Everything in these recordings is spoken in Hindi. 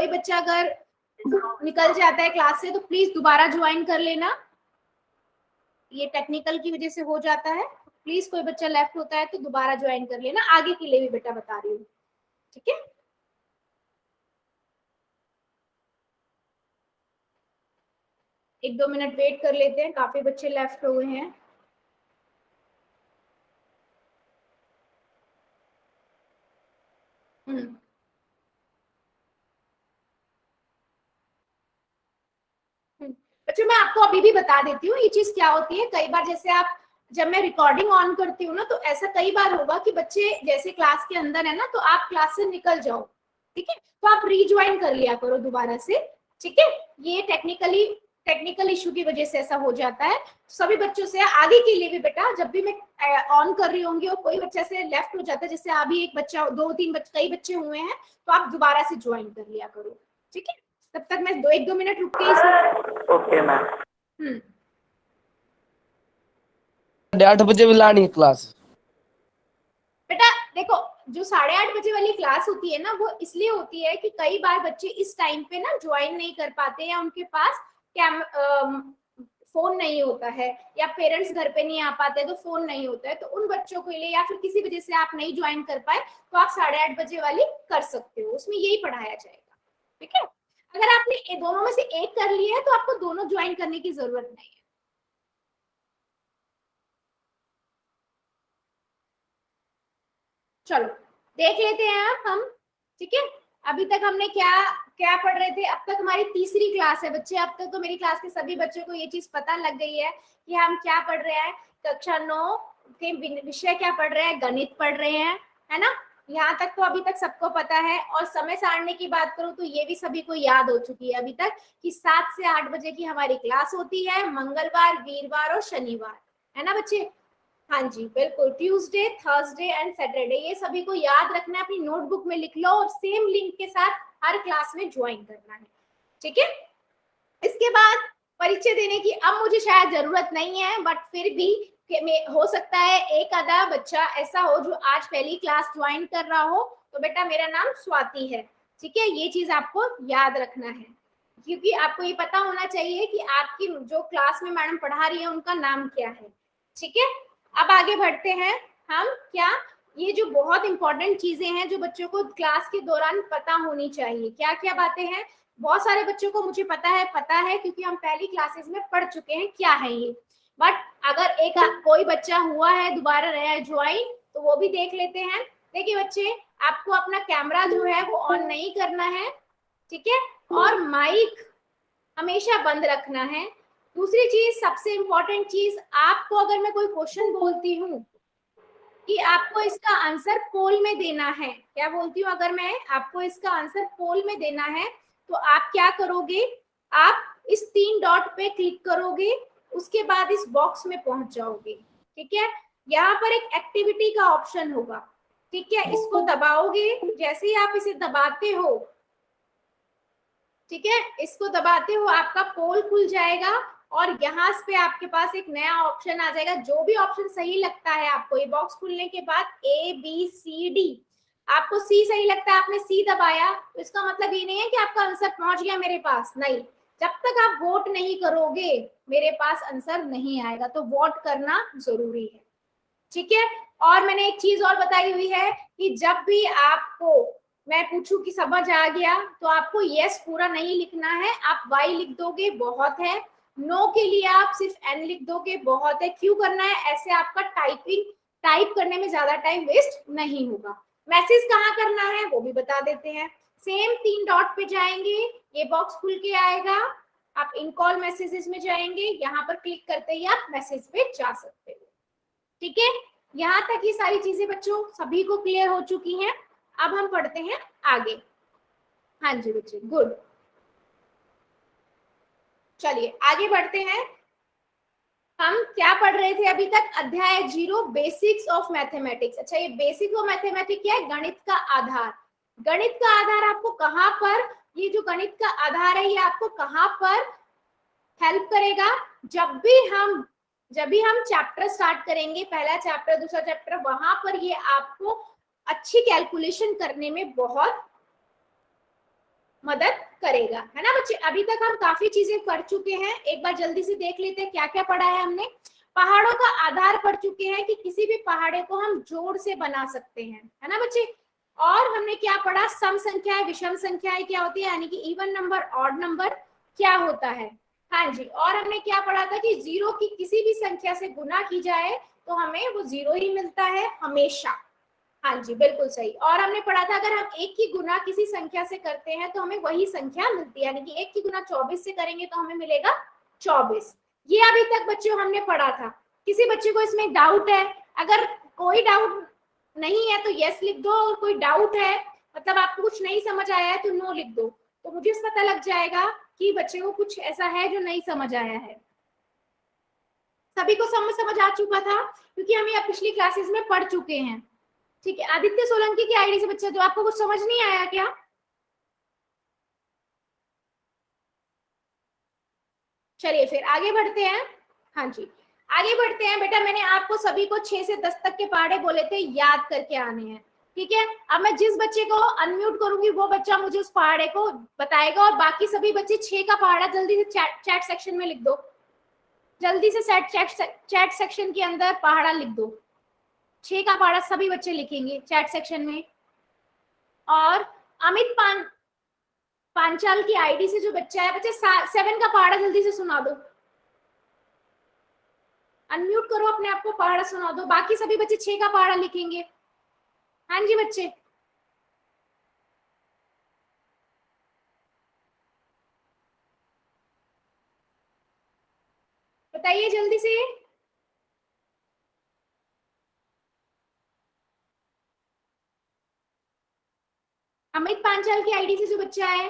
कोई बच्चा अगर निकल जाता है क्लास से तो प्लीज दोबारा ज्वाइन कर लेना, ये टेक्निकल की वजह से हो जाता है। प्लीज कोई बच्चा लेफ्ट होता है तो दोबारा ज्वाइन कर लेना, आगे के लिए भी बेटा बता रही हूँ, ठीक है। एक दो मिनट वेट कर लेते हैं, काफी बच्चे लेफ्ट हुए हैं। बच्चों मैं आपको अभी भी बता देती हूँ ये चीज क्या होती है। कई बार जैसे आप, जब मैं रिकॉर्डिंग ऑन करती हूँ ना, तो ऐसा कई बार होगा कि बच्चे जैसे क्लास के अंदर है ना, तो आप क्लास से निकल जाओ, ठीक है, तो आप रीज्वाइन कर लिया करो दोबारा से, ठीक है। ये टेक्निकल इशू की वजह से ऐसा हो जाता है। सभी बच्चों से आगे के लिए भी बेटा, जब भी मैं ऑन कर रही होंगी और कोई बच्चा से लेफ्ट हो जाता है, जैसे अभी एक बच्चा, दो तीन बच्चे, कई बच्चे हुए हैं, तो आप दोबारा से ज्वाइन कर लिया करो, ठीक है। तब तक मैं एक दो मिनट रुक के ओके मैम। 8:30 बजे बुलानी क्लास। बेटा देखो, जो 8:30 बजे वाली क्लास होती है ना, वो इसलिए होती है कि कई बार बच्चे इस टाइम पे ना ज्वाइन नहीं कर पाते, या उनके पास फोन नहीं होता है, या पेरेंट्स घर पे नहीं आ पाते तो फोन नहीं होता है, तो उन बच्चों के लिए, या फिर किसी वजह से आप नहीं ज्वाइन कर पाए, तो आप 8:30 बजे वाली कर सकते हो, उसमें यही पढ़ाया जाएगा, ठीक है। अगर आपने दोनों में से एक कर लिया है तो आपको दोनों ज्वाइन करने की जरूरत नहीं है। चलो देख लेते हैं अब हम, ठीक है। अभी तक हमने क्या क्या पढ़ रहे थे, अब तक हमारी तीसरी क्लास है बच्चे। अब तक तो मेरी क्लास के सभी बच्चों को ये चीज पता लग गई है कि हम क्या पढ़ रहे हैं। कक्षा 9 के विषय क्या पढ़ रहे हैं, गणित पढ़ रहे हैं, है ना। यहाँ तक तो अभी तक सबको पता है। और समय सारणी की बात करूं तो ये भी सभी को याद हो चुकी है अभी तक कि 7 से 8 बजे की हमारी क्लास होती है, मंगलवार, वीरवार और शनिवार, है ना बच्चे। हाँ जी बिल्कुल, ट्यूसडे, थर्सडे एंड सैटरडे, ये सभी को याद रखना है, अपनी नोटबुक में लिख लो और सेम लिंक के साथ हर क्लास में ज्वाइन करना है, ठीक है। इसके बाद परीक्षा देने की अब मुझे शायद जरूरत नहीं है, बट फिर भी हो सकता है एक आधा बच्चा ऐसा हो जो आज पहली क्लास ज्वाइन कर रहा हो, तो बेटा मेरा नाम स्वाति है, ठीक है। ये चीज आपको याद रखना है, क्योंकि आपको ये पता होना चाहिए कि आपकी जो क्लास में मैडम पढ़ा रही है उनका नाम क्या है, ठीक है। अब आगे बढ़ते हैं हम, क्या ये जो बहुत इंपॉर्टेंट चीजें हैं जो बच्चों को क्लास के दौरान पता होनी चाहिए, क्या क्या बातें हैं। बहुत सारे बच्चों को मुझे पता है क्योंकि हम पहली क्लासेस में पढ़ चुके हैं क्या है ये। बट अगर एक कोई बच्चा हुआ है दोबारा नया ज्वाइन, तो वो भी देख लेते हैं। देखिए बच्चे, आपको अपना कैमरा जो है वो ऑन नहीं करना है, ठीक है, और माइक हमेशा बंद रखना है। दूसरी चीज, सबसे इंपॉर्टेंट चीज, आपको अगर मैं कोई क्वेश्चन बोलती हूँ कि आपको इसका आंसर पोल में देना है, क्या बोलती हूँ, अगर मैं आपको इसका आंसर पोल में देना है, तो आप क्या करोगे, आप इस 3 डॉट पे क्लिक करोगे, उसके बाद इस बॉक्स में पहुंच जाओगे, ठीक है। यहाँ पर एक एक्टिविटी का ऑप्शन होगा, ठीक है, इसको दबाओगे। जैसे ही आप इसे दबाते हो, ठीक है, इसको दबाते हो, आपका पोल खुल जाएगा और यहाँ पे आपके पास एक नया ऑप्शन आ जाएगा। जो भी ऑप्शन सही लगता है आपको, ये बॉक्स खुलने के बाद ABCD, आपको सी सही लगता है, आपने सी दबाया, तो इसका मतलब ये नहीं है कि आपका आंसर पहुंच गया मेरे पास, नहीं। जब तक आप वोट नहीं करोगे मेरे पास आंसर नहीं आएगा, तो वोट करना जरूरी है, ठीक है। और मैंने एक चीज और बताई हुई है कि जब भी आपको मैं पूछूं कि समझ आ गया, तो आपको यस पूरा नहीं लिखना है, आप वाई लिख दोगे बहुत है, नो के लिए आप सिर्फ एन लिख दोगे बहुत है। क्यों करना है ऐसे, आपका टाइप करने में ज्यादा टाइम वेस्ट नहीं होगा। मैसेज कहाँ करना है वो भी बता देते हैं। सेम 3 डॉट पे जाएंगे, ये बॉक्स खुल के आएगा, आप इन कॉल मैसेजेस में जाएंगे, यहाँ पर क्लिक करते ही आप मैसेज पे जा सकते हो, ठीक है। यहाँ तक ये सारी चीजें बच्चों सभी को क्लियर हो चुकी हैं। अब हम पढ़ते हैं आगे। हाँ जी बच्चे, गुड। चलिए आगे बढ़ते हैं। हम क्या पढ़ रहे थे अभी तक, अध्याय 0 बेसिक्स ऑफ मैथमेटिक्स। अच्छा, ये बेसिक ऑफ मैथमेटिक्स क्या है, गणित का आधार। गणित का आधार आपको कहाँ पर, ये जो गणित का आधार है ये आपको कहाँ पर हेल्प करेगा, जब भी हम चैप्टर स्टार्ट करेंगे, पहला चैप्टर, दूसरा चैप्टर, वहां पर ये आपको अच्छी कैलकुलेशन करने में बहुत मदद करेगा, है ना बच्चे। अभी तक हम काफी चीजें कर चुके हैं, एक बार जल्दी से देख लेते हैं क्या क्या पढ़ा है हमने। पहाड़ों का आधार पढ़ चुके हैं कि किसी भी पहाड़े को हम जोड़ से बना सकते हैं, है ना बच्चे। और हमने क्या पढ़ा, सम संख्याएं विषम संख्याएं क्या होती है, यानी कि इवन नंबर ऑड नंबर क्या होता है। हाँ जी, और हमने क्या पढ़ा था कि जीरो की किसी भी संख्या से गुना की जाए तो हमें वो जीरो ही मिलता है हमेशा। हाँ जी बिल्कुल सही। और हमने पढ़ा था अगर हम एक की गुना किसी संख्या से करते हैं तो हमें वही संख्या मिलती है, यानी कि एक की गुना 24 से करेंगे तो हमें मिलेगा 24। ये अभी तक बच्चों हमने पढ़ा था। किसी बच्चे को इसमें डाउट है? अगर कोई डाउट नहीं है तो यस लिख दो, और कोई डाउट है मतलब आपको कुछ नहीं समझ आया है तो नो लिख दो, तो मुझे पता लग जाएगा कि बच्चे को कुछ ऐसा है जो नहीं समझ आया है। सभी को समझ आ चुका था क्योंकि हम ये पिछली क्लासेस में पढ़ चुके हैं। ठीक है, आदित्य सोलंकी की आईडी से बच्चा, जो आपको कुछ समझ नहीं आया क्या? चलिए फिर आगे बढ़ते हैं। हाँ जी आगे बढ़ते हैं। बेटा मैंने आपको सभी को 6 से 10 तक के पहाड़े बोले थे, याद करके आने हैं। ठीक है, अब मैं जिस बच्चे को अनम्यूट करूंगी वो बच्चा मुझे उस पहाड़े को बताएगा, और बाकी सभी बच्चे 6 का पहाड़ा जल्दी से चैट सेक्शन में लिख दो। जल्दी से चैट सेक्शन के अंदर पहाड़ा लिख दो। 6 का पहाड़ा सभी बच्चे लिखेंगे चैट सेक्शन में। और अमित पांचाल की आईडी से जो बच्चा है, बच्चे 7 का पहाड़ा जल्दी से सुना दो। अनम्यूट करो अपने आप को, पहाड़ा सुना दो। बाकी सभी बच्चे 6 का पहाड़ा लिखेंगे। हाँ जी बच्चे, बताइए जल्दी से। अमित पांचाल की आईडी से जो बच्चा है,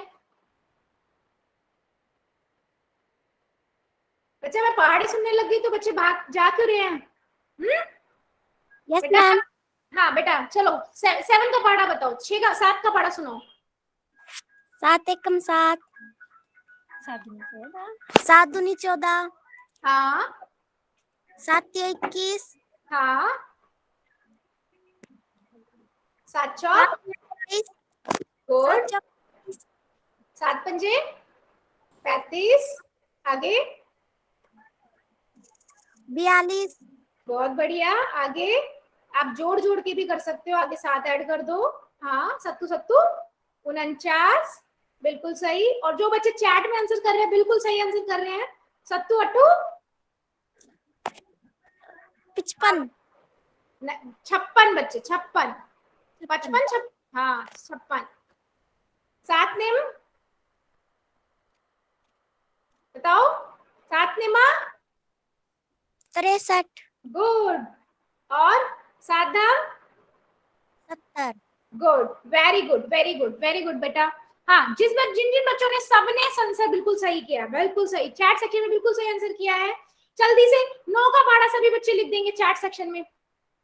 बच्चा मैं पहाड़ी सुनने लग गई तो बच्चे भाग जा क्यों रहे हैं? यस बेटा मैम। हाँ बेटा चलो 7 का पहाड़ा बताओ। 7 का पहाड़ा सुनाओ। 7 एकम 7, 7 दूनी 14, हाँ 7 तिया 21, हाँ 7 7 चौक तिया 23, गुड, 7 चौक 7 पंजे 35, आगे 42, बहुत बढ़िया। आगे आप जोड़ जोड़ के भी कर सकते हो, आगे 7 ऐड कर दो। हाँ सत्तू सत्तू 49, बिल्कुल सही। और जो बच्चे चैट में आंसर कर रहे हैं बिल्कुल सही आंसर कर रहे हैं। सत्तू अट्टू 55, 56 बच्चे, 56 55 हाँ 56। 7 नेम बताओ। 7 नेमा 63, गुड। और 7 धाम 70, good, very good very good very good बेटा। हाँ जिन जिन बच्चों ने सबने आंसर बिल्कुल सही किया, बिल्कुल सही, चैट सेक्शन में बिल्कुल सही आंसर किया है। जल्दी से 9 का पहाड़ा सभी बच्चे लिख देंगे चैट सेक्शन में।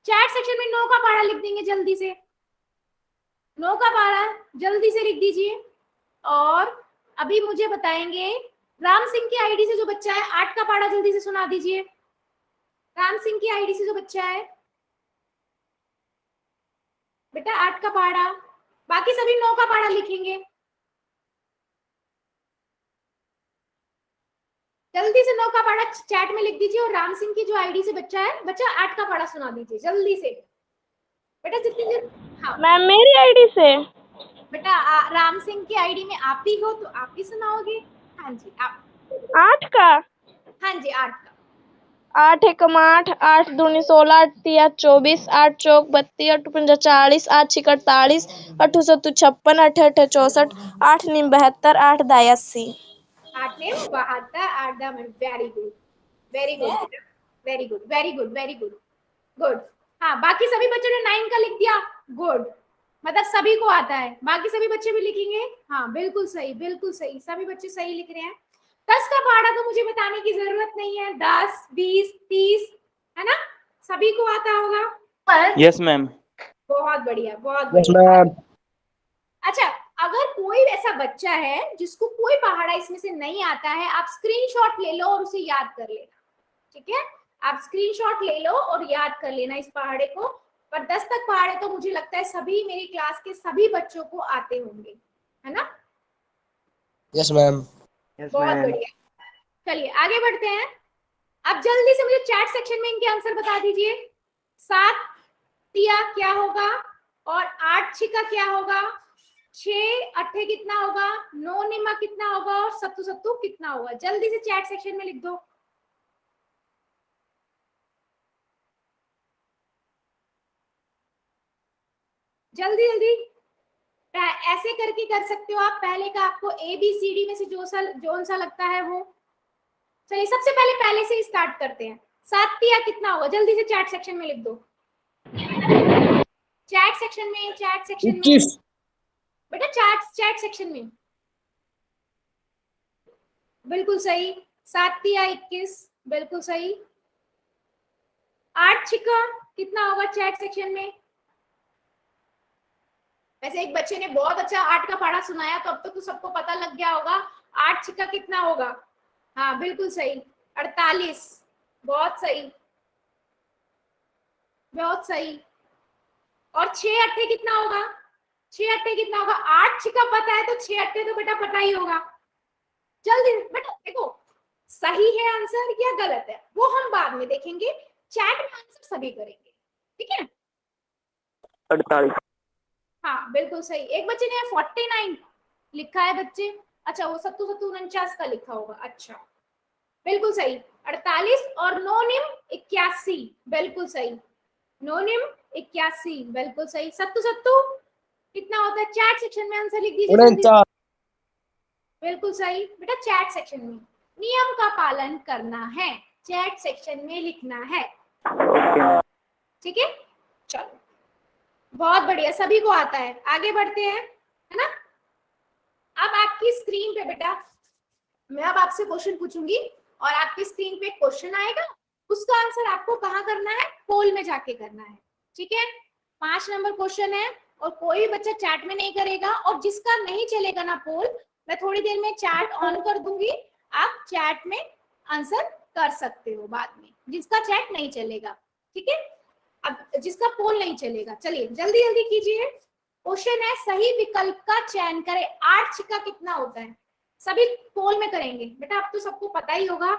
चैट सेक्शन में 9 का पहाड़ा लिख देंगे जल्दी से। 9 का पहाड़ा जल्दी से लिख दीजिए। और अभी मुझे बताएंगे राम सिंह की आईडी से जो बच्चा है, 8 का पहाड़ा जल्दी से सुना दीजिए। राम सिंह की आईडी से जो बच्चा है बेटा 8 का पहाड़ा, बाकी सभी 9 का पहाड़ा लिखेंगे। जल्दी से 9 का पहाड़ा चैट में लिख दीजिए। और राम सिंह की जो आईडी से बच्चा है, बच्चा 8 का पहाड़ा सुना दीजिए जल्दी से बेटा, जितनी हाँ मैम मेरी आईडी से। बेटा राम सिंह की आईडी में आप ही हो तो आप ही सुनाओगे। हाँ जी आप। 8 का। हाँ जी 8 का। 8 एकम 8, 8 दूनी 16, 8 तिया 24, 8 चौक 32, 8 पंजा 40, 8 छिक 48, 8 सत्तू 56, 8 अठ 64, 8 नीम 72, 8 दाई 80। 8 नेम 72, 8 दाम। वेरी गुड वेरी गुड बेटा, very good very good very good good. हाँ बाकी सभी बच्चों ने 9 का लिख दिया, गुड, मतलब सभी को आता है। बाकी सभी बच्चे भी लिखेंगे। हाँ बिल्कुल सही बिल्कुल सही, सभी बच्चे सही लिख रहे हैं। 10 का पहाड़ा तो मुझे बताने की जरूरत नहीं है, 10 20 30 है ना, सभी को आता होगा। Yes ma'am. बहुत बढ़िया बहुत यस बढ़िया। मैम। अच्छा अगर कोई ऐसा बच्चा है जिसको कोई पहाड़ा इसमें से नहीं आता है, आप स्क्रीनशॉट ले लो और उसे याद कर लेना। ठीक है, आप स्क्रीनशॉट ले लो और याद कर लेना इस पहाड़े को। पर 10 तक पहाड़े तो मुझे लगता है सभी मेरी क्लास के सभी बच्चों को आते होंगे, है ना। Yes ma'am. बहुत बढ़िया। चलिए आगे बढ़ते हैं। अब जल्दी से मुझे चैट सेक्शन में इनके आंसर बता दीजिए। 7 तिया क्या होगा और 8 छिका क्या होगा, 6 अट्ठे कितना होगा, 9 निमा कितना होगा और सत्तू सत्तू कितना होगा। जल्दी से चैट सेक्शन में लिख दो। जल्दी जल्दी। ऐसे करके कर सकते हो आप। पहले का आपको ABCD में से जो सा लगता है वो। चलिए सबसे पहले से स्टार्ट करते हैं। 7 तिया कितना होगा, जल्दी से चैट सेक्शन में लिख दो। चैट सेक्शन में 21। बेटा चैट सेक्शन में। बिल्कुल सही। 7 तिया 21, बिल्कुल सही। 8 छिका कितना होगा चैट सेक्शन में। वैसे एक बच्चे ने बहुत अच्छा 8 का पढ़ा सुनाया, तो अब तक तो सबको पता लग गया होगा 8 छिका कितना होगा। हाँ बिल्कुल सही। 48, बहुत सही, बहुत सही। और 6 अट्ठे कितना होगा, 6 अट्ठे कितना होगा। 8 छिका पता है तो 6 अट्ठे तो बेटा पता ही होगा। जल्दी बेटा देखो, सही है आंसर या गलत है वो हम बाद में देखेंगे। चैट में आंसर सभी करेंगे, ठीक है। 48। हाँ बिल्कुल सही। एक बच्चे ने 49 लिखा है बच्चे। अच्छा वो सत्तू सत्तू 49 का लिखा होगा। अच्छा बिल्कुल सही। 48 और 9 निम 81, बिल्कुल सही। 9 निम 81, बिल्कुल सही। सत्तू सत्तू कितना होता है, चैट सेक्शन में आंसर लिख दीजिए जल्दी। 49। बिल्कुल सही बेटा। चैट सेक्शन में नियम का पालन करना है, चैट सेक्शन में लिखना है, ठीक है। चलो बहुत बढ़िया, सभी को आता है। आगे बढ़ते हैं, है ना। अब आपकी स्क्रीन पे बेटा मैं अब आपसे क्वेश्चन पूछूंगी और आपकी स्क्रीन पे क्वेश्चन आएगा, उसका आंसर आपको कहाँ करना है, पोल में जाके करना है, ठीक है। 5 नंबर क्वेश्चन है और कोई बच्चा चैट में नहीं करेगा, और जिसका नहीं चलेगा ना पोल, मैं थोड़ी देर में चैट ऑन कर दूंगी, आप चैट में आंसर कर सकते हो बाद में, जिसका चैट नहीं चलेगा, ठीक है। अब जिसका पोल नहीं चलेगा, चलिए जल्दी जल्दी कीजिए। क्वेश्चन है सही विकल्प का चयन करें। 8 छिका कितना होता है, सभी पोल में करेंगे बेटा। अब तो सबको पता ही होगा,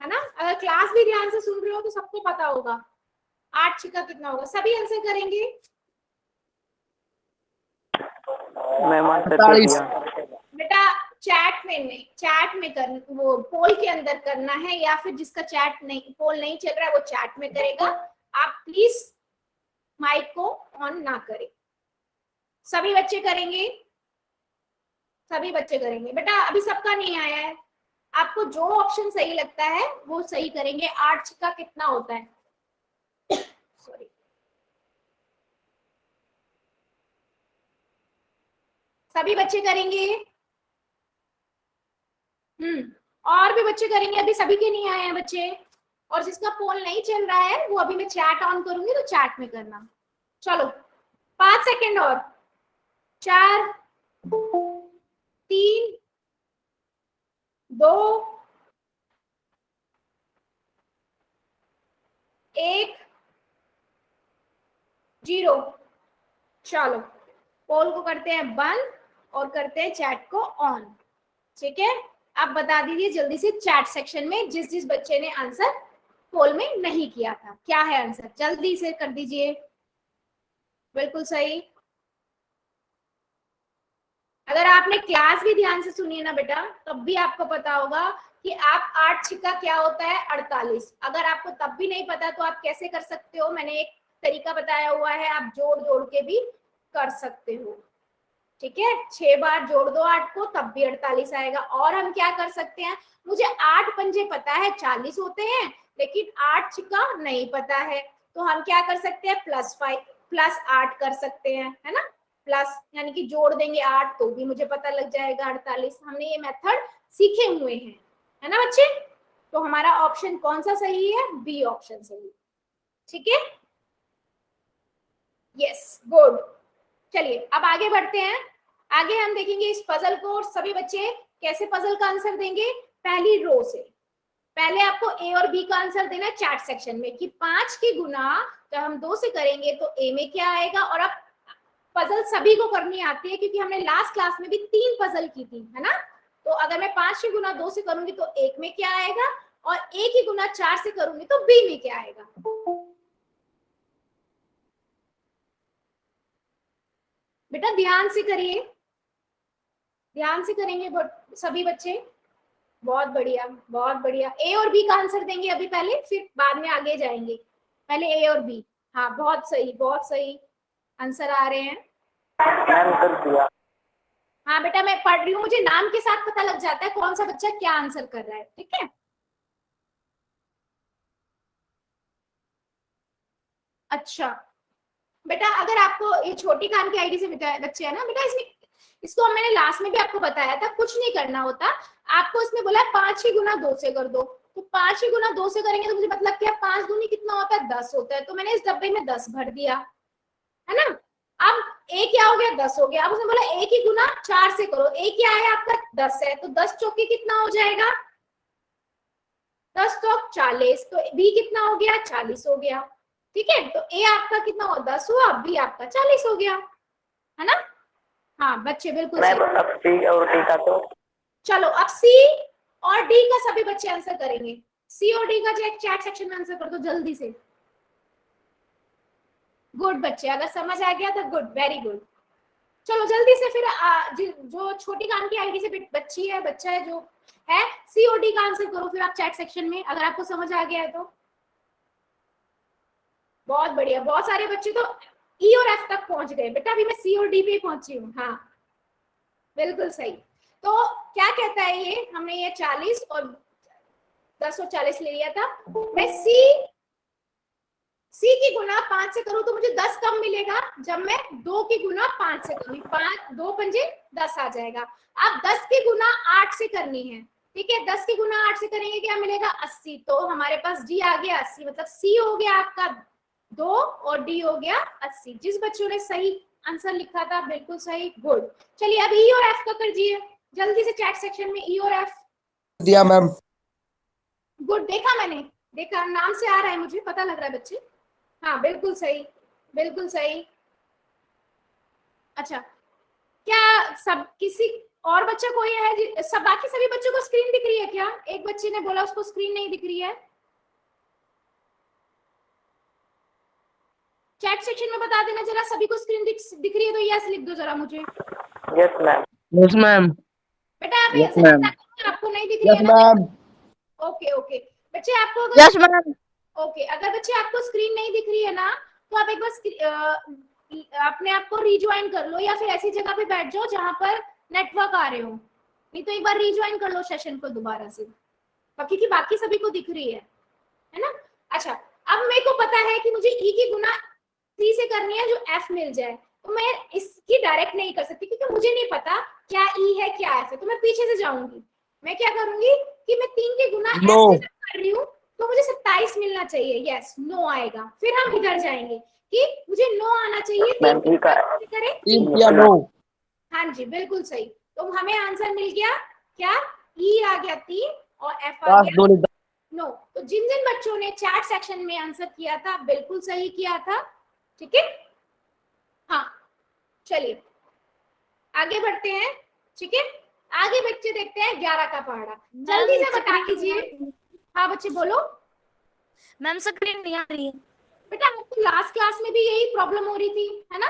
है ना। अगर क्लास भी ध्यान से सुन रहे हो तो सबको पता होगा 8 छिका कितना होगा। सभी आंसर करेंगे। बेटा चैट में नहीं, चैट में कर, वो पोल के अंदर करना है, या फिर जिसका चैट नहीं, पोल नहीं चल रहा है वो चैट में करेगा। आप प्लीज माइक को ऑन ना करें। सभी बच्चे करेंगे, सभी बच्चे करेंगे बेटा। अभी सबका नहीं आया है, आपको जो ऑप्शन सही लगता है वो सही करेंगे। 8 छिका कितना होता है, सॉरी। सभी बच्चे करेंगे। और भी बच्चे करेंगे, अभी सभी के नहीं आए हैं बच्चे। और जिसका पोल नहीं चल रहा है वो अभी मैं चैट ऑन करूंगी तो चैट में करना। चलो 5 सेकेंड और। 4, 3, 2, 1, 0। चलो पोल को करते हैं बंद और करते हैं चैट को ऑन, ठीक है। आप बता दीजिए जल्दी से चैट सेक्शन में जिस जिस बच्चे ने आंसर पोल में नहीं किया था, क्या है आंसर, जल्दी से कर दीजिए। बिल्कुल सही। अगर आपने क्लास भी ध्यान से सुनी है ना बेटा, तब भी आपको पता होगा कि आप 8 छिका क्या होता है, 48। अगर आपको तब भी नहीं पता तो आप कैसे कर सकते हो, मैंने एक तरीका बताया हुआ है, आप जोड़ जोड़ के भी कर सकते हो, ठीक है। 6 बार जोड़ दो 8 को, तब भी 48 आएगा। और हम क्या कर सकते हैं, मुझे 8 पंजे पता है 40 होते हैं, लेकिन 8 छिका नहीं पता है, तो हम क्या कर सकते हैं, +8 कर सकते हैं, है ना। प्लस यानी कि जोड़ देंगे 8 तो भी मुझे पता लग जाएगा 48। हमने ये मेथड सीखे हुए हैं, है ना बच्चे। तो हमारा ऑप्शन कौन सा सही है, बी ऑप्शन सही, ठीक है। Yes good. चलिए अब आगे बढ़ते हैं। आगे हम देखेंगे इस पजल को, और सभी बच्चे कैसे पजल का आंसर देंगे। पहली रो से पहले आपको ए और बी का आंसर देना है चैट सेक्शन में, कि 5 की गुना जब हम 2 से करेंगे तो ए में क्या आएगा। और अब पजल सभी को करनी आती है, क्योंकि हमने लास्ट क्लास में भी 3 पजल की थी, है ना। तो अगर मैं 5 ही गुना 2 से करूंगी तो 1 में क्या आएगा, और 1 ही गुना 4 से करूंगी तो बी में क्या आएगा। बेटा ध्यान से करिए, ध्यान से करेंगे सभी बच्चे। बहुत बढ़िया, बहुत बढ़िया। ए और बी का आंसर देंगे अभी पहले, फिर बाद में आगे जाएंगे। पहले ए और बी। हाँ बहुत सही, बहुत सही आंसर आ रहे हैं। मैम कर दिया। हाँ बेटा मैं पढ़ रही हूँ, मुझे नाम के साथ पता लग जाता है कौन सा बच्चा क्या आंसर कर रहा है, ठीक है। अच्छा बेटा अगर आपको ये छोटी कान की आईडी से बच्चे है ना बेटा, इसमें इसको मैंने लास्ट में भी आपको बताया था, कुछ नहीं करना होता आपको। इसमें बोला 5 ही गुना 2 से कर दो, तो 5 ही गुना 2 से करेंगे तो मुझे मतलब क्या 5 दूनी कितना होता है 10 होता है, तो मैंने इस डब्बे में 10 भर दिया, है ना। अब ए क्या हो गया 10 हो गया। अब उसने बोला 1 ही गुना 4 से करो, ए क्या है आपका 10 है, तो 10 चौके कितना हो जाएगा 10 चौक 40, तो बी कितना हो गया 40 हो गया, ठीक है। तो ए आपका कितना हुआ 10 हुआ, बी आपका 40 हो गया, है ना। हाँ बच्चे बिल्कुल सही। अब सी और डी का तो चलो अब सी और डी का सभी बच्चे आंसर करेंगे। सी और डी का चैट सेक्शन में आंसर कर दो जल्दी से। गुड बच्चे, अगर समझ आ गया तो गुड, वेरी गुड। चलो जल्दी से फिर जो छोटी कान की आईडी से बच्ची है, बच्चा है जो है, सी और डी का आंसर करो फिर आप चैट सेक्शन में, अगर आपको समझ आ गया है तो। बहुत बढ़िया, बहुत सारे बच्चे तो ई और एफ तक पहुंच गए बेटा, अभी मैं सी और डी पे पहुंची हूँ। हाँ बिल्कुल सही। तो क्या कहता है ये, हमने ये 40 और 10 और 40 ले लिया था। मैं सी की गुना 5 से करूं तो मुझे 10 कम मिलेगा जब मैं 2 की गुना 5 से करूं, 5 2 पंजे 10 आ जाएगा। अब 10 की गुना 8 से करनी है, ठीक है। 10 की गुना 8 से करेंगे क्या मिलेगा 80, तो हमारे पास डी आ गया 80, मतलब सी हो गया आपका 2 और डी हो गया 80। जिस बच्चों ने सही आंसर लिखा था बिल्कुल सही, गुड। चलिए अब ई और एफ का कर दीजिए जल्दी से चैट सेक्शन में, ई और एफ दिया मैम। गुड, देखा मैंने, देखा नाम से आ रहा है मुझे पता लग रहा है बच्चे। हाँ बिल्कुल सही, बिल्कुल सही। अच्छा क्या सब किसी और बच्चा कोई है, सब बाकी सभी बच्चों को स्क्रीन दिख रही है क्या? एक बच्चे ने बोला उसको स्क्रीन नहीं दिख रही है। चैट सेक्शन में बता देना जरा, सभी को स्क्रीन दिख रही है तो यस लिख दो जरा मुझे। Yes ma'am. Yes ma'am. बेटा आप Yes, ma'am. आपको नहीं दिख रही है यस ना? मैम। ओके ओके बच्चे, आपको अगर यस मैम। ओके अगर बच्चे आपको स्क्रीन नहीं दिख रही है ना, तो आप एक बार अपने आप को रिज्वाइन कर लो, या फिर ऐसी जगह पे बैठ जाओ जहां पर नेटवर्क आ रहे हो, नहीं तो एक बार रिज्वाइन कर लो सेशन को दोबारा से, क्योंकि बाकी सभी को दिख रही है ना। अच्छा अब मेरे को पता है कि मुझे ई की गुना 3 से करनी है जो एफ मिल जाए, तो मैं इसकी डायरेक्ट नहीं कर सकती क्योंकि मुझे नहीं पता क्या ई है क्या एफ है, तो मैं पीछे से जाऊंगी। मैं क्या करूंगी कि मैं 3 के गुना एफ से कर रही हूँ तो मुझे 27 मिलना चाहिए, यस 9 आएगा। फिर हम इधर जाएंगे कि मुझे 9 आना चाहिए, 3 करें। हाँ जी बिल्कुल सही, तो हमें आंसर मिल गया क्या, ई आ गया 3 और एफ आ गया 9। तो जिन जिन बच्चों ने चैट सेक्शन में आंसर किया था बिल्कुल सही किया था, ठीक है। हाँ चलिए आगे बढ़ते हैं, ठीक है। आगे बच्चे देखते हैं 11 का पहाड़ा, जल्दी से बता दीजिए। हाँ बच्चे बोलो। मैम स्क्रीन नहीं आ रही है। बेटा आपको लास्ट क्लास में भी यही प्रॉब्लम हो रही थी, है ना?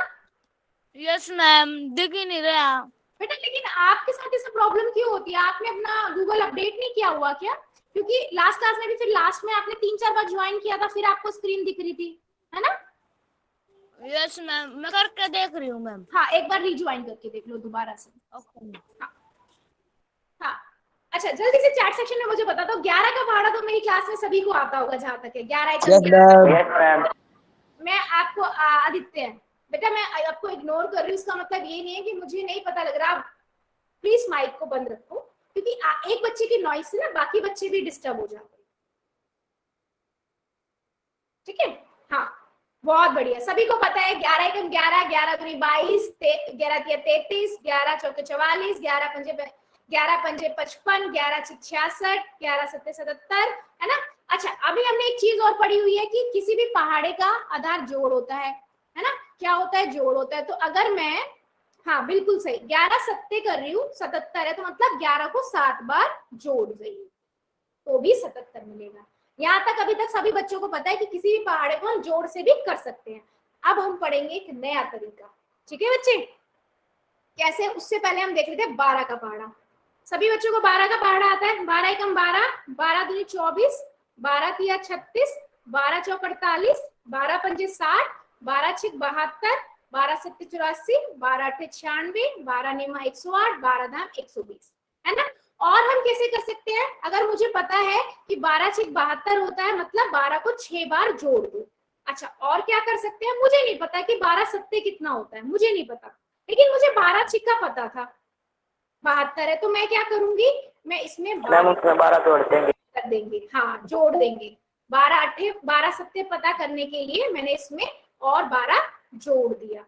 यस मैम, दिख ही नहीं रहा। बेटा लेकिन आपके साथ ऐसा प्रॉब्लम क्यों होती है? आपने अपना गूगल अपडेट नहीं किया हुआ क्या? क्योंकि लास्ट क्लास में भी फिर लास्ट में आपने 3-4 बार ज्वाइन किया था, फिर आपको स्क्रीन दिख रही थी, है ना? यस मैम, मैं करके देख रही हूँ मैम। हाँ एक बार रिज्वाइन करके देख लो दोबारा से। हाँ अच्छा जल्दी से चैट सेक्शन में मुझे बता दो 11 का पहाड़ा तो मेरी क्लास में सभी को आता होगा जहां तक है। 11 मैं आपको आदित्य बेटा मैं आपको इग्नोर कर रही हूँ, इसका मतलब ये नहीं है कि मुझे नहीं पता लग रहा। प्लीज माइक को बंद रखो क्योंकि एक बच्चे की नॉइज से ना बाकी बच्चे भी डिस्टर्ब हो जाते हैं, ठीक है। हाँ बहुत बढ़िया, सभी को पता है 11 एकम 11, 11 दूनी 22, 11 तिया 33, 11 चौके 44, 11 पंजे 55, 11 66, 11 सत्ते 77, है ना। अच्छा अभी हमने एक चीज और पढ़ी हुई है कि किसी भी पहाड़े का आधार जोड़ होता है ना। क्या होता है? जोड़ होता है। तो अगर मैं हाँ बिल्कुल सही, 11 सत्ते कर रही हूँ, 77 है, तो मतलब 11 को 7 बार जोड़ रही हूँ तो भी 77 मिलेगा। यहाँ तक अभी तक सभी बच्चों को पता है कि किसी भी पहाड़े को हम जोड़ से भी कर सकते हैं। अब हम पढ़ेंगे एक नया तरीका, ठीक है बच्चे? कैसे, उससे पहले हम देख लेते हैं 12 का पहाड़ा। सभी बच्चों को 12 का पहाड़ा आता है? 12 एकम 12, 12 दूनी 24, 12 तिया 36, 12 चौक 48, 12 पंजे 60, 12 छिक 72, 12 सत्ते 84, 12 अठे 96, 12 नेमा 108, 12 धाम 120, है ना? और हम कैसे कर सकते हैं? अगर मुझे पता है कि 12 छिक 72 होता है, मतलब 12 को 6 बार जोड़ दो। अच्छा, और क्या कर सकते हैं? मुझे नहीं पता कि 12 सत्ते कितना होता है, मुझे नहीं पता, लेकिन मुझे 12 छिक्का पता था 72 है, तो मैं क्या करूंगी, मैं इसमें मैम उसमें 12 जोड़ देंगे। कर देंगे, हाँ जोड़ देंगे। 12 अट्ठे 12 सत्ते पता करने के लिए मैंने इसमें और 12 जोड़ दिया,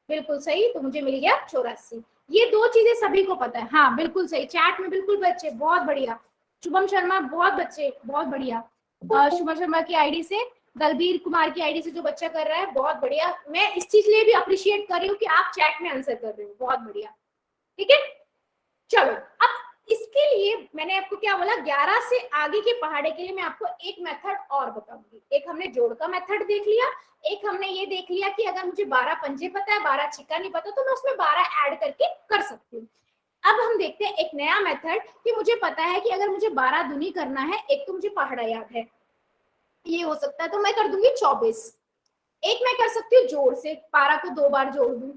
बिल्कुल सही, तो मुझे मिल गया 84। ये दो चीजें सभी को पता है, हाँ बिल्कुल सही, चैट में बिल्कुल बच्चे बहुत बढ़िया, शुभम शर्मा बहुत बच्चे बहुत बढ़िया, शुभम शर्मा की आईडी से, दलबीर कुमार की आईडी से जो बच्चा कर रहा है बहुत बढ़िया। मैं इस चीज लिए भी अप्रिशिएट कर रही हूँ कि आप चैट में आंसर कर रहे हो, बहुत बढ़िया, ठीक है। चलो, अब इसके लिए मैंने आपको क्या बोला, 11 से आगे के पहाड़े के लिए मैं आपको एक मेथड और बताऊंगी। एक हमने जोड़ का मेथड देख लिया, एक हमने ये देख लिया कि अगर मुझे 12 पंजे पता है, 12 छिक्का नहीं पता, तो मैं उसमें 12 ऐड करके कर सकती हूँ। अब हम देखते हैं एक नया मेथड कि मुझे पता है कि अगर मुझे 12 दूनी करना है, एक तो मुझे पहाड़ा याद है, ये हो सकता है, तो मैं कर दूंगी 24। एक मैं कर सकती हूँ जोड़ से, 12 को 2 बार जोड़ दूं,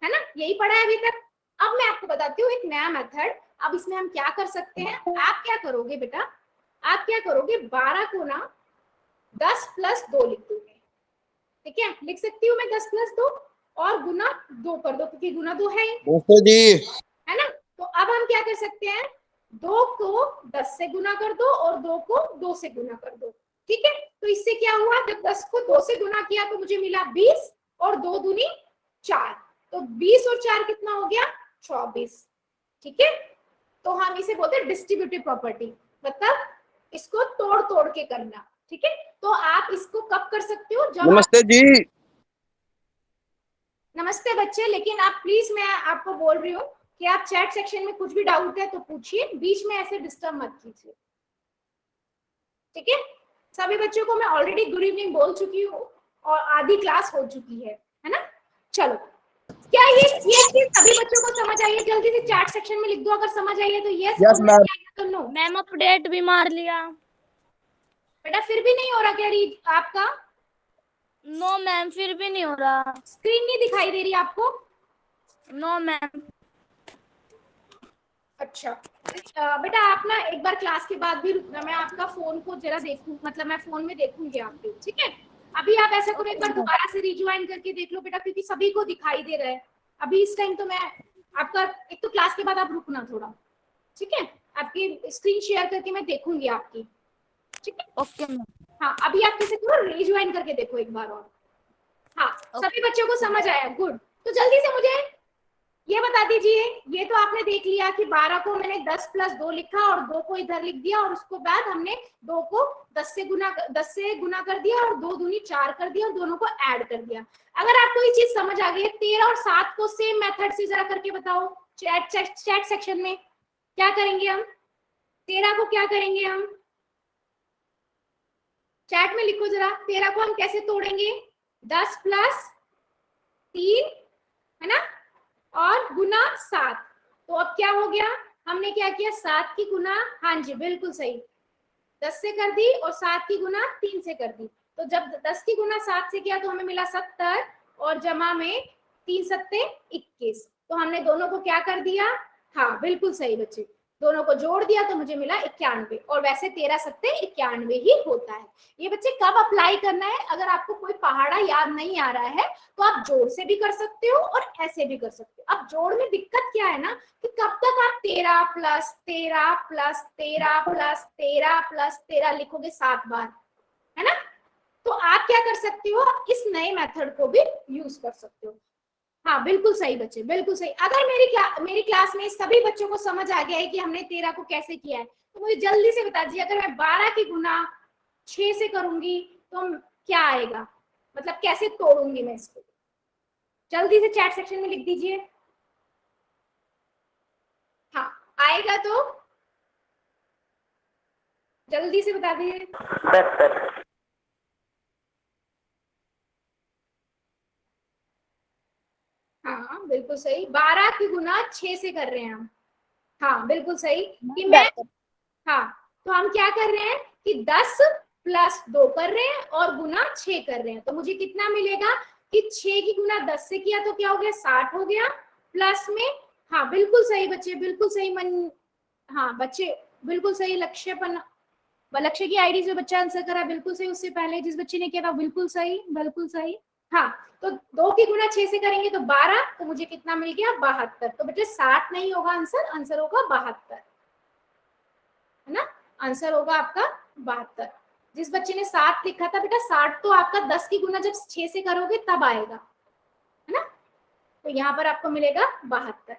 है ना, यही पढ़ा है अभी तक। अब मैं आपको बताती हूँ एक नया मेथड। अब इसमें हम क्या कर सकते हैं, आप क्या करोगे बेटा, आप क्या करोगे, 12 को ना 10 प्लस 2 लिख दोगे, ठीक है, लिख सकती हूँ मैं 10 प्लस 2, और गुना 2 कर दो, क्योंकि गुना 2 है ही, जी है ना। तो अब हम क्या कर सकते हैं, 2 को 10 से गुना कर दो और 2 को 2 से गुना कर दो, ठीक है। तो इससे क्या हुआ, जब 10 को 2 से गुना किया तो मुझे मिला 20, और 2 दूनी 4, तो 20 और 4 कितना हो गया, 24, ठीक है। तो हम इसे बोलते हैं डिस्ट्रीब्यूटिव प्रॉपर्टी, मतलब इसको तोड़ तोड़ के करना, ठीक है। तो आप इसको कब कर सकते हो, जब नमस्ते जी। नमस्ते बच्चे, लेकिन आप प्लीज, मैं आपको बोल रही हूँ कि आप चैट सेक्शन में कुछ भी डाउट है तो पूछिए, बीच में ऐसे डिस्टर्ब मत कीजिए, ठीक है। सभी बच्चों को मैं ऑलरेडी गुड इवनिंग बोल चुकी हूँ और आधी क्लास हो चुकी है ना। चलो, क्या ये चीज सभी बच्चों को समझ आई है? जल्दी से चैट सेक्शन में लिख दो, अगर समझ आई है तो यस, यस मैम। तो नो। मैम अपडेट भी मार लिया। बेटा फिर भी नहीं हो रहा क्या रीड आपका? नो मैम, फिर भी नहीं हो रहा। स्क्रीन नहीं दिखाई दे रही आपको? No ma'am. अच्छा, बेटा आप ना एक बार क्लास के बाद भी रुकना, मैं आपका फोन को जरा देखूं, मतलब मैं फोन में देखूंगी आपके, ठीक है। अभी आप ऐसा करो, एक बार दोबारा से रिज्वाइन करके देख लो बेटा, क्योंकि सभी को दिखाई दे रहा है अभी इस टाइम। तो मैं आपका, एक तो क्लास के बाद आप रुकना थोड़ा, ठीक है, आपकी स्क्रीन शेयर करके मैं देखूंगी आपकी, ठीक है। Okay ma'am. हाँ, अभी आप कैसे करो, रिज्वाइन करके देखो एक बार और। हाँ, सभी बच्चों को समझ आया, गुड। तो जल्दी से मुझे ये बता दीजिए, ये तो आपने देख लिया कि 12 को मैंने 10 प्लस 2 लिखा और 2 को इधर लिख दिया, और उसके बाद हमने 2 को 10 से गुना कर दिया और 2 दूनी 4 कर दिया और दोनों को ऐड कर दिया। अगर आपको ये चीज समझ आ गई है, 13 और 7 को सेम मेथड से जरा करके बताओ चैट सेक्शन में। क्या करेंगे हम, 13 को क्या करेंगे हम, चैट में लिखो जरा, 13 को हम कैसे तोड़ेंगे, 10 प्लस 3, है ना, और गुना 7। तो अब क्या हो गया, हमने क्या किया, 7 की गुना, हाँ जी बिल्कुल सही, 10 से कर दी और 7 की गुना 3 से कर दी। तो जब 10 की गुना 7 से किया तो हमें मिला 70, और जमा में 3 सत्ते 21। तो हमने दोनों को क्या कर दिया, हाँ बिल्कुल सही बच्चे, दोनों को जोड़ दिया तो मुझे मिला 91, और वैसे 13 सत्ते 91 ही होता है। ये बच्चे कब अप्लाई करना है, अगर आपको कोई पहाड़ा याद नहीं आ रहा है तो आप जोड़ से भी कर सकते हो और ऐसे भी कर सकते हो। अब जोड़ में दिक्कत क्या है ना, कि कब तक आप 13 प्लस 13 प्लस 13 प्लस 13 प्लस 13 लिखोगे 7 बार, है ना। तो आप क्या कर सकते हो, इस नए मेथड को भी यूज कर सकते हो। हाँ बिल्कुल सही बच्चे, बिल्कुल सही। अगर मेरी क्लास में सभी बच्चों को समझ आ गया है कि हमने 13 को कैसे किया है, तो मुझे जल्दी से बता दीजिए, अगर मैं 12 की गुना 6 से करूंगी तो क्या आएगा, मतलब कैसे तोड़ूंगी मैं इसको, जल्दी से चैट सेक्शन में लिख दीजिए। आएगा तो जल्दी से बता दीजिए। 72। हाँ बिल्कुल सही। 12 की गुना 6 से कर रहे हैं हम। हाँ बिल्कुल सही कि मैं, हाँ तो हम क्या कर रहे हैं कि 10 प्लस 2 कर रहे हैं और गुना 6 कर रहे हैं, तो मुझे कितना मिलेगा कि 6 की गुना 10 से किया तो क्या हो गया, 60 हो गया। प्लस में, हाँ बिल्कुल सही बच्चे, बिल्कुल सही मन, हाँ बच्चे बिल्कुल सही। लक्ष्य की आईडी से बच्चा आंसर करा बिल्कुल सही, उससे पहले जिस बच्चे ने किया था बिल्कुल सही, बिल्कुल सही। हाँ तो 2 की गुना 6 से करेंगे तो 12, तो मुझे कितना मिल गया, 72। तो बच्चे 60 नहीं होगा आंसर, आंसर होगा 72, है ना, आंसर होगा आपका 72। जिस बच्चे ने 60 लिखा था बेटा, 60 तो आपका 10 की गुना जब 6 से करोगे तब आएगा, है ना, तो यहाँ पर आपको मिलेगा 72।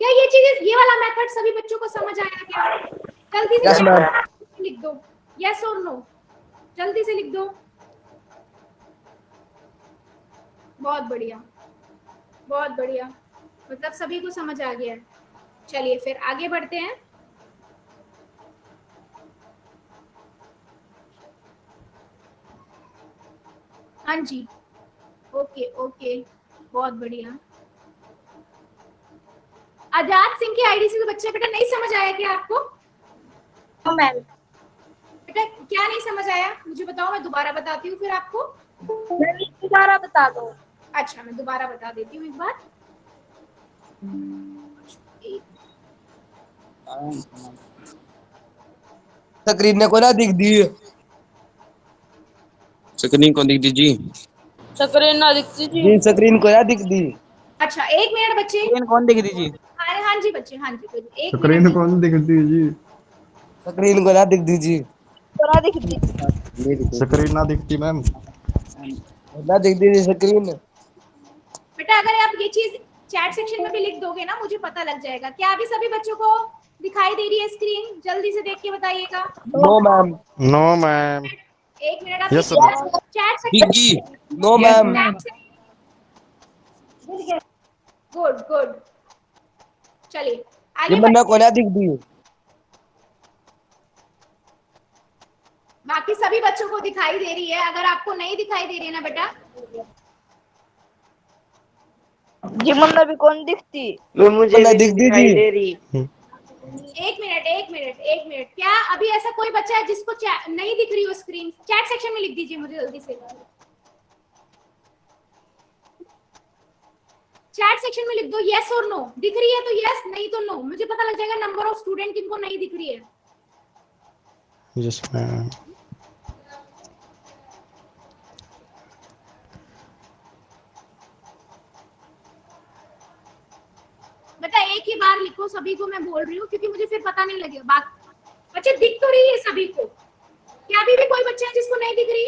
क्या ये चीज, ये वाला मेथड सभी बच्चों को समझ आया क्या? जल्दी Yes, से ma'am. लिख दो, यस और नो, जल्दी से लिख दो। बहुत बढ़िया, बहुत बढ़िया, मतलब सभी को समझ आ गया है। चलिए फिर आगे बढ़ते हैं। हाँ जी, ओके ओके, बहुत बढ़िया। आजाद सिंह की आईडी से तो बच्चा बेटा नहीं समझ आया क्या आपको? मैम बेटा क्या नहीं समझ आया मुझे बताओ, मैं दोबारा बताती हूँ फिर आपको। दोबारा बता दो। अच्छा मैं दोबारा बता देती हूँ एक बार। स्क्रीन को ना दिख दी। स्क्रीन को दिख दीजिए। स्क्रीन ना दिखती जी। जी स्क्रीन को ना दिख दी। अच्छा एक मिनट बच्चे। स्क्रीन कौन दिख दीजिए? हाँ जी बच्चे, हाँ जी एक स्क्रीन मिनट। कौन दिखती है जी? स्क्रीन को ना दिख दीजिए। ना दिखती। स्क्रीन ना दिखती मैम। ना दिख दीजिए स्क्रीन। बेटा अगर आप ये चीज चैट सेक्शन में भी लिख दोगे ना, मुझे पता लग जाएगा। क्या अभी सभी बच्चों को दिखाई दे रही है स्क्रीन? जल्दी से देख के बताइएगा। No ma'am. No ma'am. एक मिनट आप यस चैट दिख सेक्शन, गई। No ma'am. Good good. चलिए ये आगे बंदा को ना दिख दी। बाकी सभी बच्चों को दिखाई दे रही है। अगर आपको नहीं दिखाई दे रही है ना बेटा, जी मुन्ना भी कौन दिखती? मुझे भी दिख दिखाई दे रही। एक मिनट एक मिनट एक मिनट। क्या अभी ऐसा कोई बच्चा है जिसको नहीं दिख रही हो स्क्रीन? चैट सेक्शन में लिख दीजिए मुझे जल्दी से। चैट सेक्शन में लिख दो यस और नो। दिख रही है तो यस, नहीं तो नो। मुझे पता लग जाएगा नंबर ऑफ स्टूडेंट किनको नहीं दिख रही है। Yes ma'am. बेटा एक ही बार लिखो, सभी को मैं बोल रही हूँ क्योंकि मुझे फिर पता नहीं लगेगा। बात बच्चे दिख तो रही है सभी को। क्या अभी भी कोई बच्चा है जिसको नहीं दिख रही?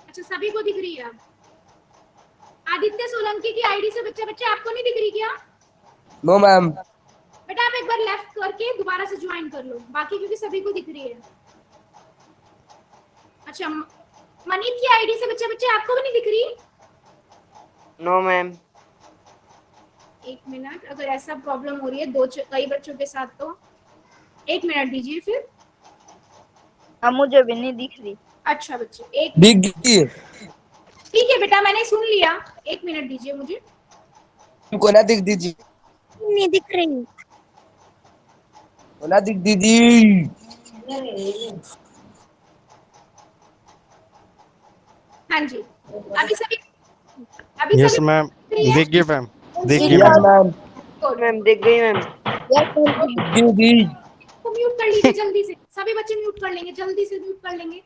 अच्छा सभी को दिख रही है। आदित्य सोलंकी की आईडी से बच्चे आपको नहीं दिख रही क्या? No ma'am. बेटा आप एक बार लेफ्ट करके दोबारा से ज्वाइन कर लो, बाकी क्योंकि सभी को दिख रही है। अच्छा मनीत की आईडी से बच्चे आपको भी नहीं दिख रही? No ma'am. एक मिनट, अगर ऐसा प्रॉब्लम हो रही है कई बच्चों के साथ तो एक मिनट दीजिए फिर। अब मुझे भी नहीं दिख रही। अच्छा बच्चे एक दिख गई। ठीक है बेटा, मैंने सुन लिया। एक मिनट दीजिए मुझे। को ना दिख दीजिए। नहीं दिख रही। को ना दिख दीजिए। हाँ जी अभी यस सभी मैम। दिख रही है? दिख गई मैम। दिख गई yes ma'am. Ma'am. Good. Ma'am दिख गई मैम। दिख गई। तो म्यूट कर लीजिए जल्दी से। सभी बच्चे म्यूट कर लेंगे, जल्दी से म्यूट कर लेंगे।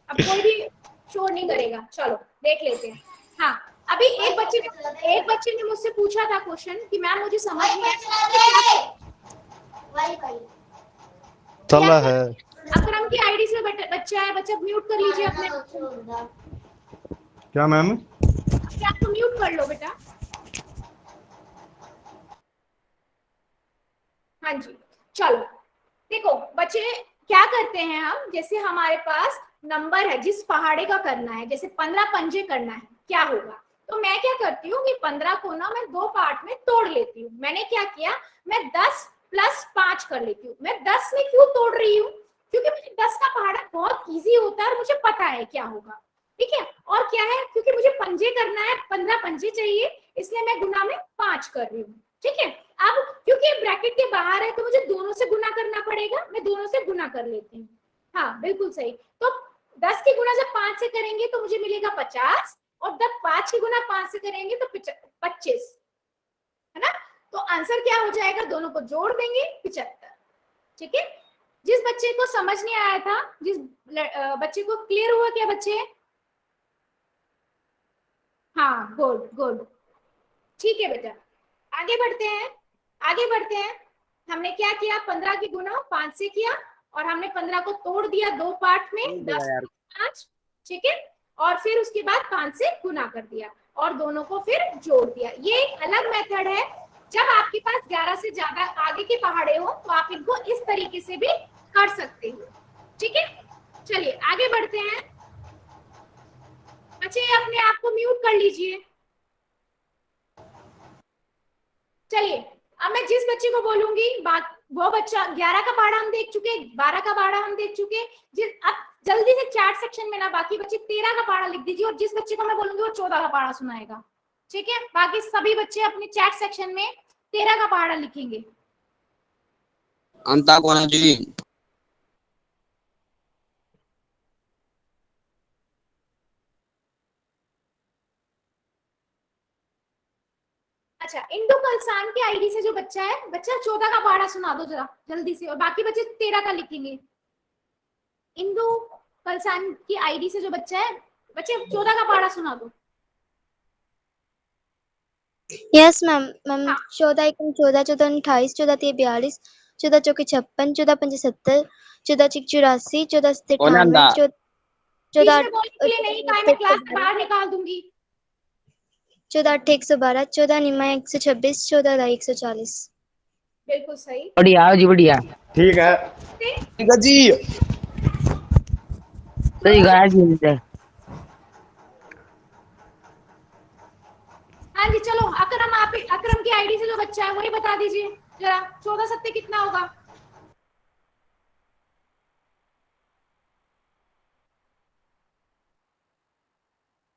अब कोई भी शोर नहीं करेगा। चलो देख लेते हैं। हाँ अभी एक बच्चे ने मुझसे पूछा था क्वेश्चन कि मैम मुझे समझ नहीं आया। चला है। अकरम की आईडी से बच्चा है, बच्चा म्यूट कर लीजिए अपने। क्या मैम? आपको म्यूट कर लो बेटा। हाँ जी चलो देखो बच्चे क्या करते हैं हम, जैसे हमारे पास नंबर है जिस पहाड़े का करना है, जैसे 15 पंजे करना है, क्या होगा तो मैं क्या करती हूँ कि 15 को ना मैं 2 पार्ट में तोड़ लेती हूँ। मैंने क्या किया, मैं 10 + 5 कर लेती हूँ। मैं 10 में क्यों तोड़ रही हूँ, क्योंकि मुझे 10 का पहाड़ा बहुत इजी होता है और मुझे पता है क्या होगा, ठीक है। और क्या है, क्योंकि मुझे पंजे करना है, 15 पंजे चाहिए, इसलिए मैं गुना में 5 कर रही हूँ, ठीक है। अब क्योंकि ब्रैकेट के बाहर है तो मुझे दोनों से गुना करना पड़ेगा, मैं दोनों से गुना कर लेती हूँ। हाँ बिल्कुल सही। तो 10 की गुना जब 5 से करेंगे तो मुझे मिलेगा 50, और जब 5 की गुना 5 से करेंगे तो 25, है ना। तो आंसर क्या हो जाएगा, दोनों को जोड़ देंगे 75, ठीक है। जिस बच्चे को समझ नहीं आया था, जिस बच्चे को क्लियर हुआ क्या बच्चे? हाँ गुड गुड, ठीक है बेटा। आगे बढ़ते हैं, आगे बढ़ते हैं। हमने क्या किया, 15 की गुना 5 से किया, और हमने 15 को तोड़ दिया 2 पार्ट में, 10 5, ठीक है। और फिर उसके बाद 5 से गुना कर दिया और दोनों को फिर जोड़ दिया। ये एक अलग मेथड है। जब आपके पास 11 से ज्यादा आगे के पहाड़े हो तो आप इनको इस तरीके से भी कर सकते हो, ठीक है। चलिए आगे बढ़ते हैं। बच्चे अपने आप को म्यूट कर लीजिए। चलिए अब मैं जिस बच्चे को बोलूंगी बात, वो बच्चा 11 का पहाड़ा हम देख चुके, 12 का पहाड़ा हम देख चुके। अब जल्दी से चैट सेक्शन में ना बाकी बच्चे 13 का पहाड़ा लिख दीजिए, और जिस बच्चे को मैं बोलूंगी वो 14 का पहाड़ा सुनाएगा, ठीक है। बाकी सभी बच्चे अपने चैट सेक्शन में 13 का पहाड़ा लिखेंगे। अंताकोना जी। अच्छा, इंदु कलसान के आईडी से जो बच्चा है, बच्चा 14 का पहाड़ा सुना दो जरा जल्दी से, और बाकी बच्चे 13 का लिखेंगे। इंदु कलसान की आईडी से जो बच्चा है, बच्चे 14 का पहाड़ा सुना दो। Yes ma'am. मैम हाँ। 14 एकम 14, 14 28, 14 3 42, 14 चौके 56, 14 पंजे 70, 14 चिक 84, 14 सत्ते कौन है 98, अंधा? बीच 14 में बोलने के लिए नहीं कहा, मैं क्लास से बाहर निकाल दूंगी। 14 8 112, 14 निमा 126, 14 दा 140। बिल्कुल सही। बढ़िया जी, बढ़िया। ठीक है। ठीक है जी। सही गाया जी इनसे। हाँ जी चलो, अकरम, आप अकरम की आईडी से जो बच्चा है वही बता दीजिए जरा, 14 सत्ते कितना होगा?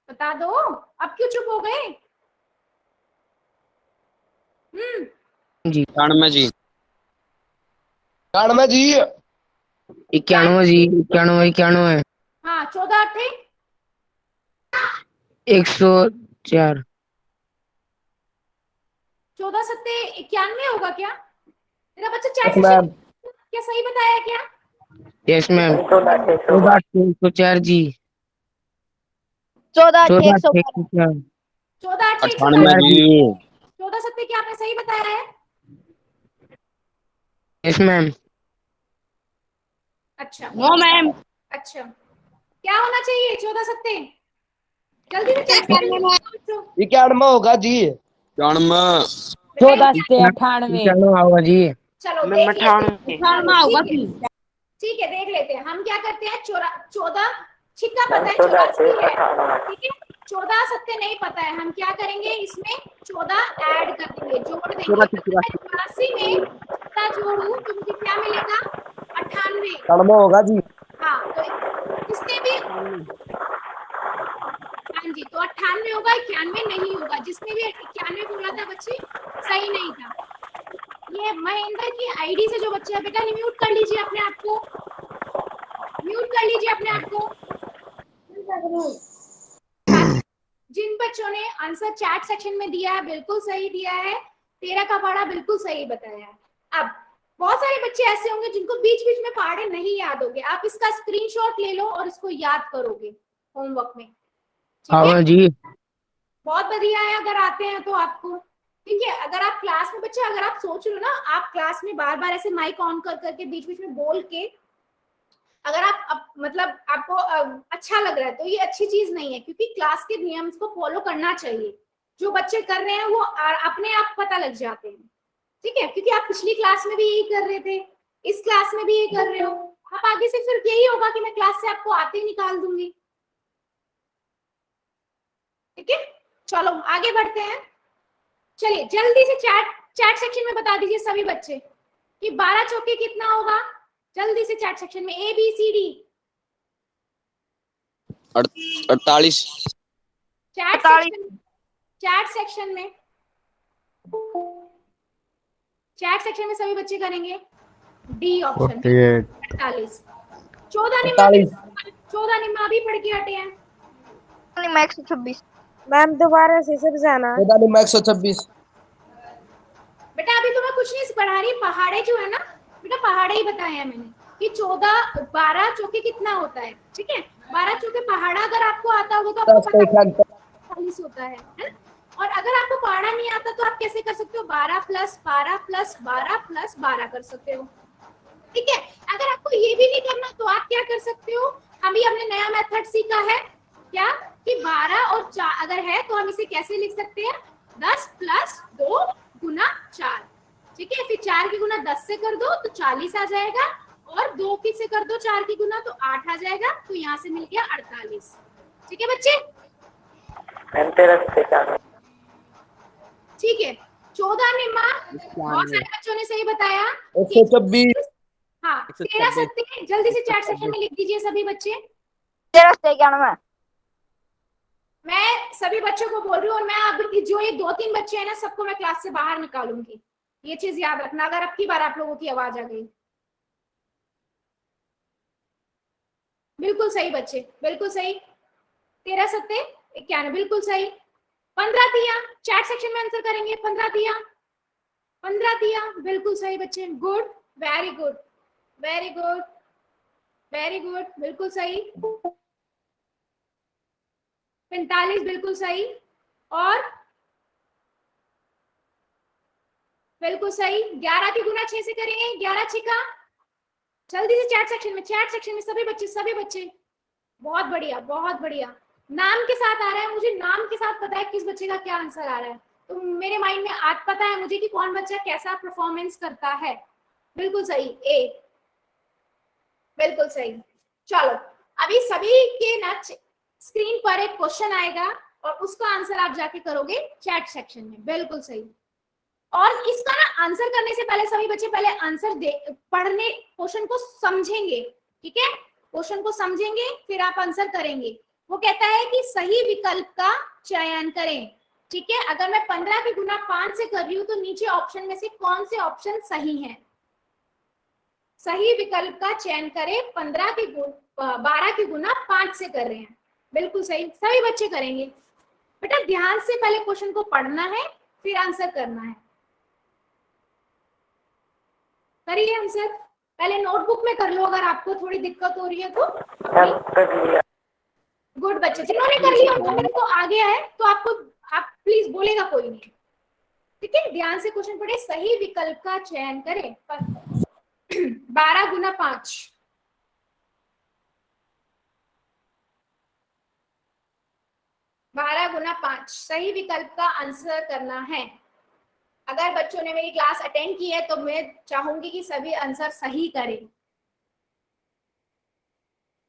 बता दो, अब क्यों चुप हो गए? जी 91 जी। 91 जी। 91 जी, 91 91। हाँ 14 8 104। 14 सत्ते 91 होगा क्या? मेरा बच्चा चैट यस सेशन मैम। क्या सही बताया क्या? Yes ma'am. 14 जी। 14 8 14 112। 104। 14 8 98 जी। 14 सत्ते क्या आपने सही बताया है? Yes ma'am. अच्छा नो मैम। अच्छा, क्या होना चाहिए 14 सत्ते? जल्दी से चैट सेशन में बच्चों। 91 होगा जी। 91। 14 से 98। 91 होगा जी। चलो देख लेते हैं। 98 होगा ठीक जी। है, ठीक है देख लेते हैं। हम क्या करते हैं, 14 छिक्का पता है 84 है, ठीक है। 14 सत्ते नहीं पता है, हम क्या करेंगे, इसमें 14 ऐड कर देंगे, जोड़ देंगे। अगर मैं 84 में 14 जोड़ू तो मुझे क्या मिलेगा, 98। 91 होगा जी। हाँ तो जिसने भी, हाँ जी, तो 98 होगा, 91 नहीं होगा। जिसने भी 91 बोला था बच्चे, सही नहीं था। ये महेंद्र की आईडी से जो बच्चे है, बेटा म्यूट कर लीजिए अपने आप को, म्यूट कर लीजिए अपने आप को। हाँ, जिन बच्चों ने आंसर चैट सेक्शन में दिया है बिल्कुल सही दिया है, 13 का पहाड़ा बिल्कुल सही बताया है। अब बहुत सारे बच्चे ऐसे होंगे जिनको बीच बीच में पहाड़े नहीं याद होंगे, आप इसका स्क्रीनशॉट ले लो और इसको याद करोगे होमवर्क में, ठीक है। हाँ जी। बहुत बढ़िया है अगर आते हैं तो आपको, ठीक है। अगर आप क्लास में बच्चे, अगर आप सोच रहे हो ना, आप क्लास में बार बार ऐसे माइक ऑन कर करके बीच बीच में बोल के, अगर आप मतलब आपको अच्छा लग रहा है तो ये अच्छी चीज नहीं है, क्योंकि क्लास के नियम को फॉलो करना चाहिए। जो बच्चे कर रहे हैं वो अपने आप पता लग जाते हैं, ठीक है। क्योंकि आप पिछली क्लास में भी यही कर रहे थे, इस क्लास में भी यही कर रहे हो, आप आगे से फिर यही होगा कि मैं क्लास से आपको आते ही निकाल दूंगी, ठीक है। चलो आगे बढ़ते हैं। चलिए जल्दी से चैट सेक्शन में बता दीजिए सभी बच्चे कि 12 चौके कितना होगा। जल्दी से चैट सेक्शन में ABCD 48। चैट सेक्शन में सभी बच्चे करेंगे डी ऑप्शन 48 48। 14 निम्मा भी पढ़ के हटे हैं। निम्मा 126। मैम दोबारा से समझाना। 126। बेटा अभी तो मैं कुछ नहीं पढ़ा रही, पहाड़े जो है ना बेटा, पहाड़े ही बताया है मैंने कि 12 चौके कितना होता है। ठीक है, 12 चौके पहाड़ा अगर आपको आता होगा तो आपको पता है 40 होता है ना। और अगर आपको पहाड़ा नहीं आता तो आप कैसे कर सकते हो, 12 + 12 + 12 + 12 कर सकते हो। ठीक है, अगर आपको ये भी नहीं करना तो आप क्या कर सकते हो, अभी हमने नया मेथड सीखा है क्या कि 12 और 4 अगर है तो हम इसे कैसे लिख सकते हैं, 10 + 2 × 4। ठीक है, फिर 4 की गुना 10 से कर दो तो 40 आ जाएगा, और 2 की से कर दो 4 की गुना तो 8 आ जाएगा, तो यहाँ से मिल गया 48। ठीक है बच्चे, ठीक है। 14 निम्मा, बहुत सारे बच्चों ने सही बताया। 126। हाँ 13 सत्ते, जल्दी से चैट सेक्शन में लिख दीजिए सभी बच्चे। 1391। मैं सभी बच्चों को बोल रही हूँ, और मैं अब जो ये 2-3 बच्चे हैं ना सबको मैं क्लास से बाहर निकालूंगी, ये चीज याद रखना अगर अब की बार आप लोगों की आवाज आ गई। बिल्कुल सही बच्चे, बिल्कुल सही। 13 सत्ते 91, बिल्कुल सही। 15 तिया चैट सेक्शन में आंसर करेंगे। 15 तिया बिल्कुल सही बच्चे, good, very good, very good, very good, बिल्कुल सही। 45 बिल्कुल सही, और बिल्कुल सही। 11 की गुना 6 से करेंगे, 11 छिका। जल्दी से चैट सेक्शन में सभी बच्चे, बहुत बढ़िया, बहुत बढ़िया। नाम के साथ आ रहा है, मुझे नाम के साथ पता है किस बच्चे का क्या आंसर आ रहा है, तो मेरे माइंड में आज पता है मुझे कि कौन बच्चा कैसा परफॉर्मेंस करता है। बिल्कुल सही, ए, बिल्कुल सही। चलो अभी सभी के ना स्क्रीन पर एक क्वेश्चन आएगा और उसका आंसर आप जाके करोगे चैट सेक्शन में। बिल्कुल सही। और इसका ना आंसर करने से पहले सभी बच्चे पहले आंसर पढ़ने, क्वेश्चन को समझेंगे। ठीक है, क्वेश्चन को समझेंगे फिर आप आंसर करेंगे। वो कहता है कि सही विकल्प का चयन करें। ठीक है, अगर मैं 15 की गुना 5 से कर रही हूँ तो नीचे ऑप्शन में से कौन से ऑप्शन सही हैं। सही विकल्प का चयन करें। 12 की गुना 5 से कर रहे हैं, बिल्कुल सही, सभी बच्चे करेंगे। बेटा ध्यान से पहले क्वेश्चन को पढ़ना है फिर आंसर करना है। करिए आंसर, पहले नोटबुक में कर लो अगर आपको थोड़ी दिक्कत हो रही है तो। गुड बच्चे, जिन्होंने कर लिया तो आ गया है तो आप प्लीज बोलेगा कोई नहीं। ठीक है, ध्यान से क्वेश्चन पढ़े। सही विकल्प का चयन करें। 12 गुना 5, 12 गुना 5 सही विकल्प का आंसर करना है। अगर बच्चों ने मेरी क्लास अटेंड की है तो मैं चाहूंगी कि सभी आंसर सही करें।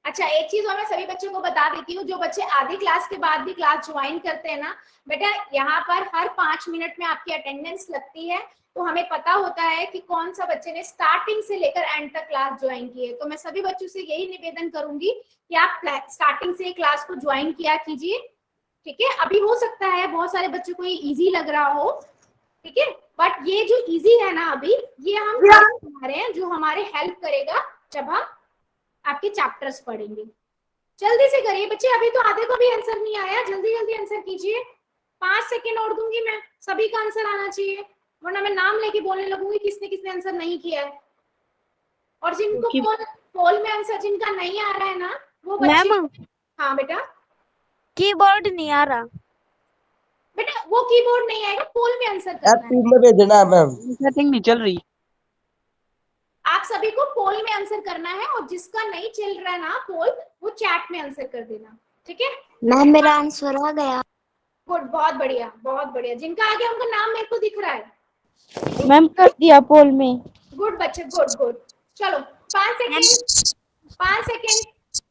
अच्छा एक चीज और मैं सभी बच्चों को बता देती हूँ, जो बच्चे आधी क्लास के बाद भी क्लास ज्वाइन करते हैं ना बेटा, यहाँ पर हर 5 मिनट में आपकी अटेंडेंस लगती है, तो हमें पता होता है कि कौन सा बच्चे ने स्टार्टिंग से लेकर एंड तक क्लास ज्वाइन की है। तो मैं सभी बच्चों से यही निवेदन करूंगी कि आप स्टार्टिंग से क्लास को ज्वाइन किया कीजिए। ठीक है, अभी हो सकता है बहुत सारे बच्चों को ये इजी लग रहा हो, ठीक है, बट ये जो इजी है ना अभी, ये हम बना रहे हैं जो हमारे हेल्प करेगा जब हम आपके चैप्टर्स पढ़ेंगे। जल्दी से करिए बच्चे, अभी तो आधे को भी आंसर नहीं आया, जल्दी जल्दी आंसर कीजिए। 5 सेकेंड और दूंगी मैं, सभी का आंसर आना चाहिए, वरना मैं नाम लेके बोलने लगूंगी किसने किसने आंसर नहीं किया है। और जिनको पोल में आंसर जिनका नहीं आ रहा है ना वो बच्चे। हाँ बेटा, कीबोर्ड नहीं आ रहा बेटा वो कीबोर्ड नहीं आएगा, पोल में आंसर करना है। एक्टिव में भेजना है मैम। सेटिंग नहीं चल रही। आप सभी को पोल में आंसर करना है, और जिसका नहीं चल रहा है ना पोल, वो चैट में आंसर कर देना। ठीक है मैम मेरा आंसर आ गया। गुड, बहुत बढ़िया, बहुत बढ़िया। जिनका आ गया उनका नाम मेरे को दिख रहा है। मैम, कर दिया पोल में। गुड बच्चे, गुड गुड। चलो 5 सेकेंड, 5 सेकेंड।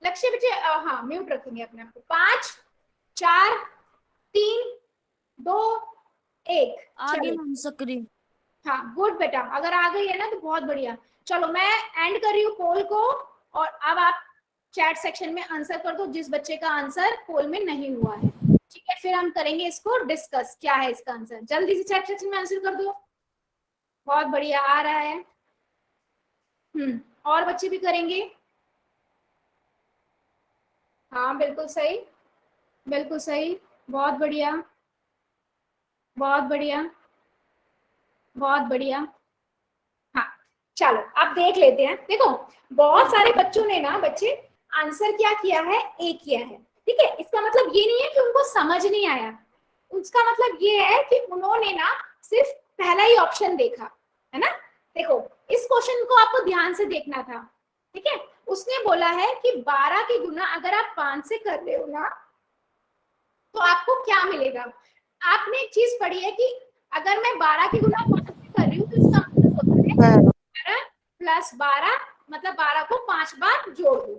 लक्ष्य बच्चे हाँ म्यूट रखेंगे अपने आप को। 5 4 3 2 1। आगे मैम सक्रिय। हाँ गुड बेटा, अगर आ गई है ना तो बहुत बढ़िया। चलो मैं एंड कर रही हूँ पोल को, और अब आप चैट सेक्शन में आंसर कर दो जिस बच्चे का आंसर पोल में नहीं हुआ है। ठीक है, फिर हम करेंगे इसको डिस्कस, क्या है इसका आंसर। जल्दी से चैट सेक्शन में आंसर कर दो। बहुत बढ़िया आ रहा है। और बच्चे भी करेंगे। हाँ बिल्कुल सही, बिल्कुल सही, बहुत बढ़िया, बहुत बढ़िया, बहुत बढ़िया। हाँ चलो अब देख लेते हैं। देखो बहुत सारे बच्चों ने ना बच्चे आंसर क्या किया है, ए किया है। ठीक है, इसका मतलब ये नहीं है कि उनको समझ नहीं आया, उसका मतलब ये है कि उन्होंने ना सिर्फ पहला ही ऑप्शन देखा है ना। देखो इस क्वेश्चन को आपको ध्यान से देखना था। ठीक है, उसने बोला है कि 12 की गुना अगर आप 5 से कर रहे हो ना तो आपको क्या मिलेगा। आपने एक चीज पढ़ी है कि अगर मैं 12 की गुना 5 से कर रही हूँ तो इसका मतलब होता है 12 प्लस 12, मतलब 12 को 5 बार जोड़ दो।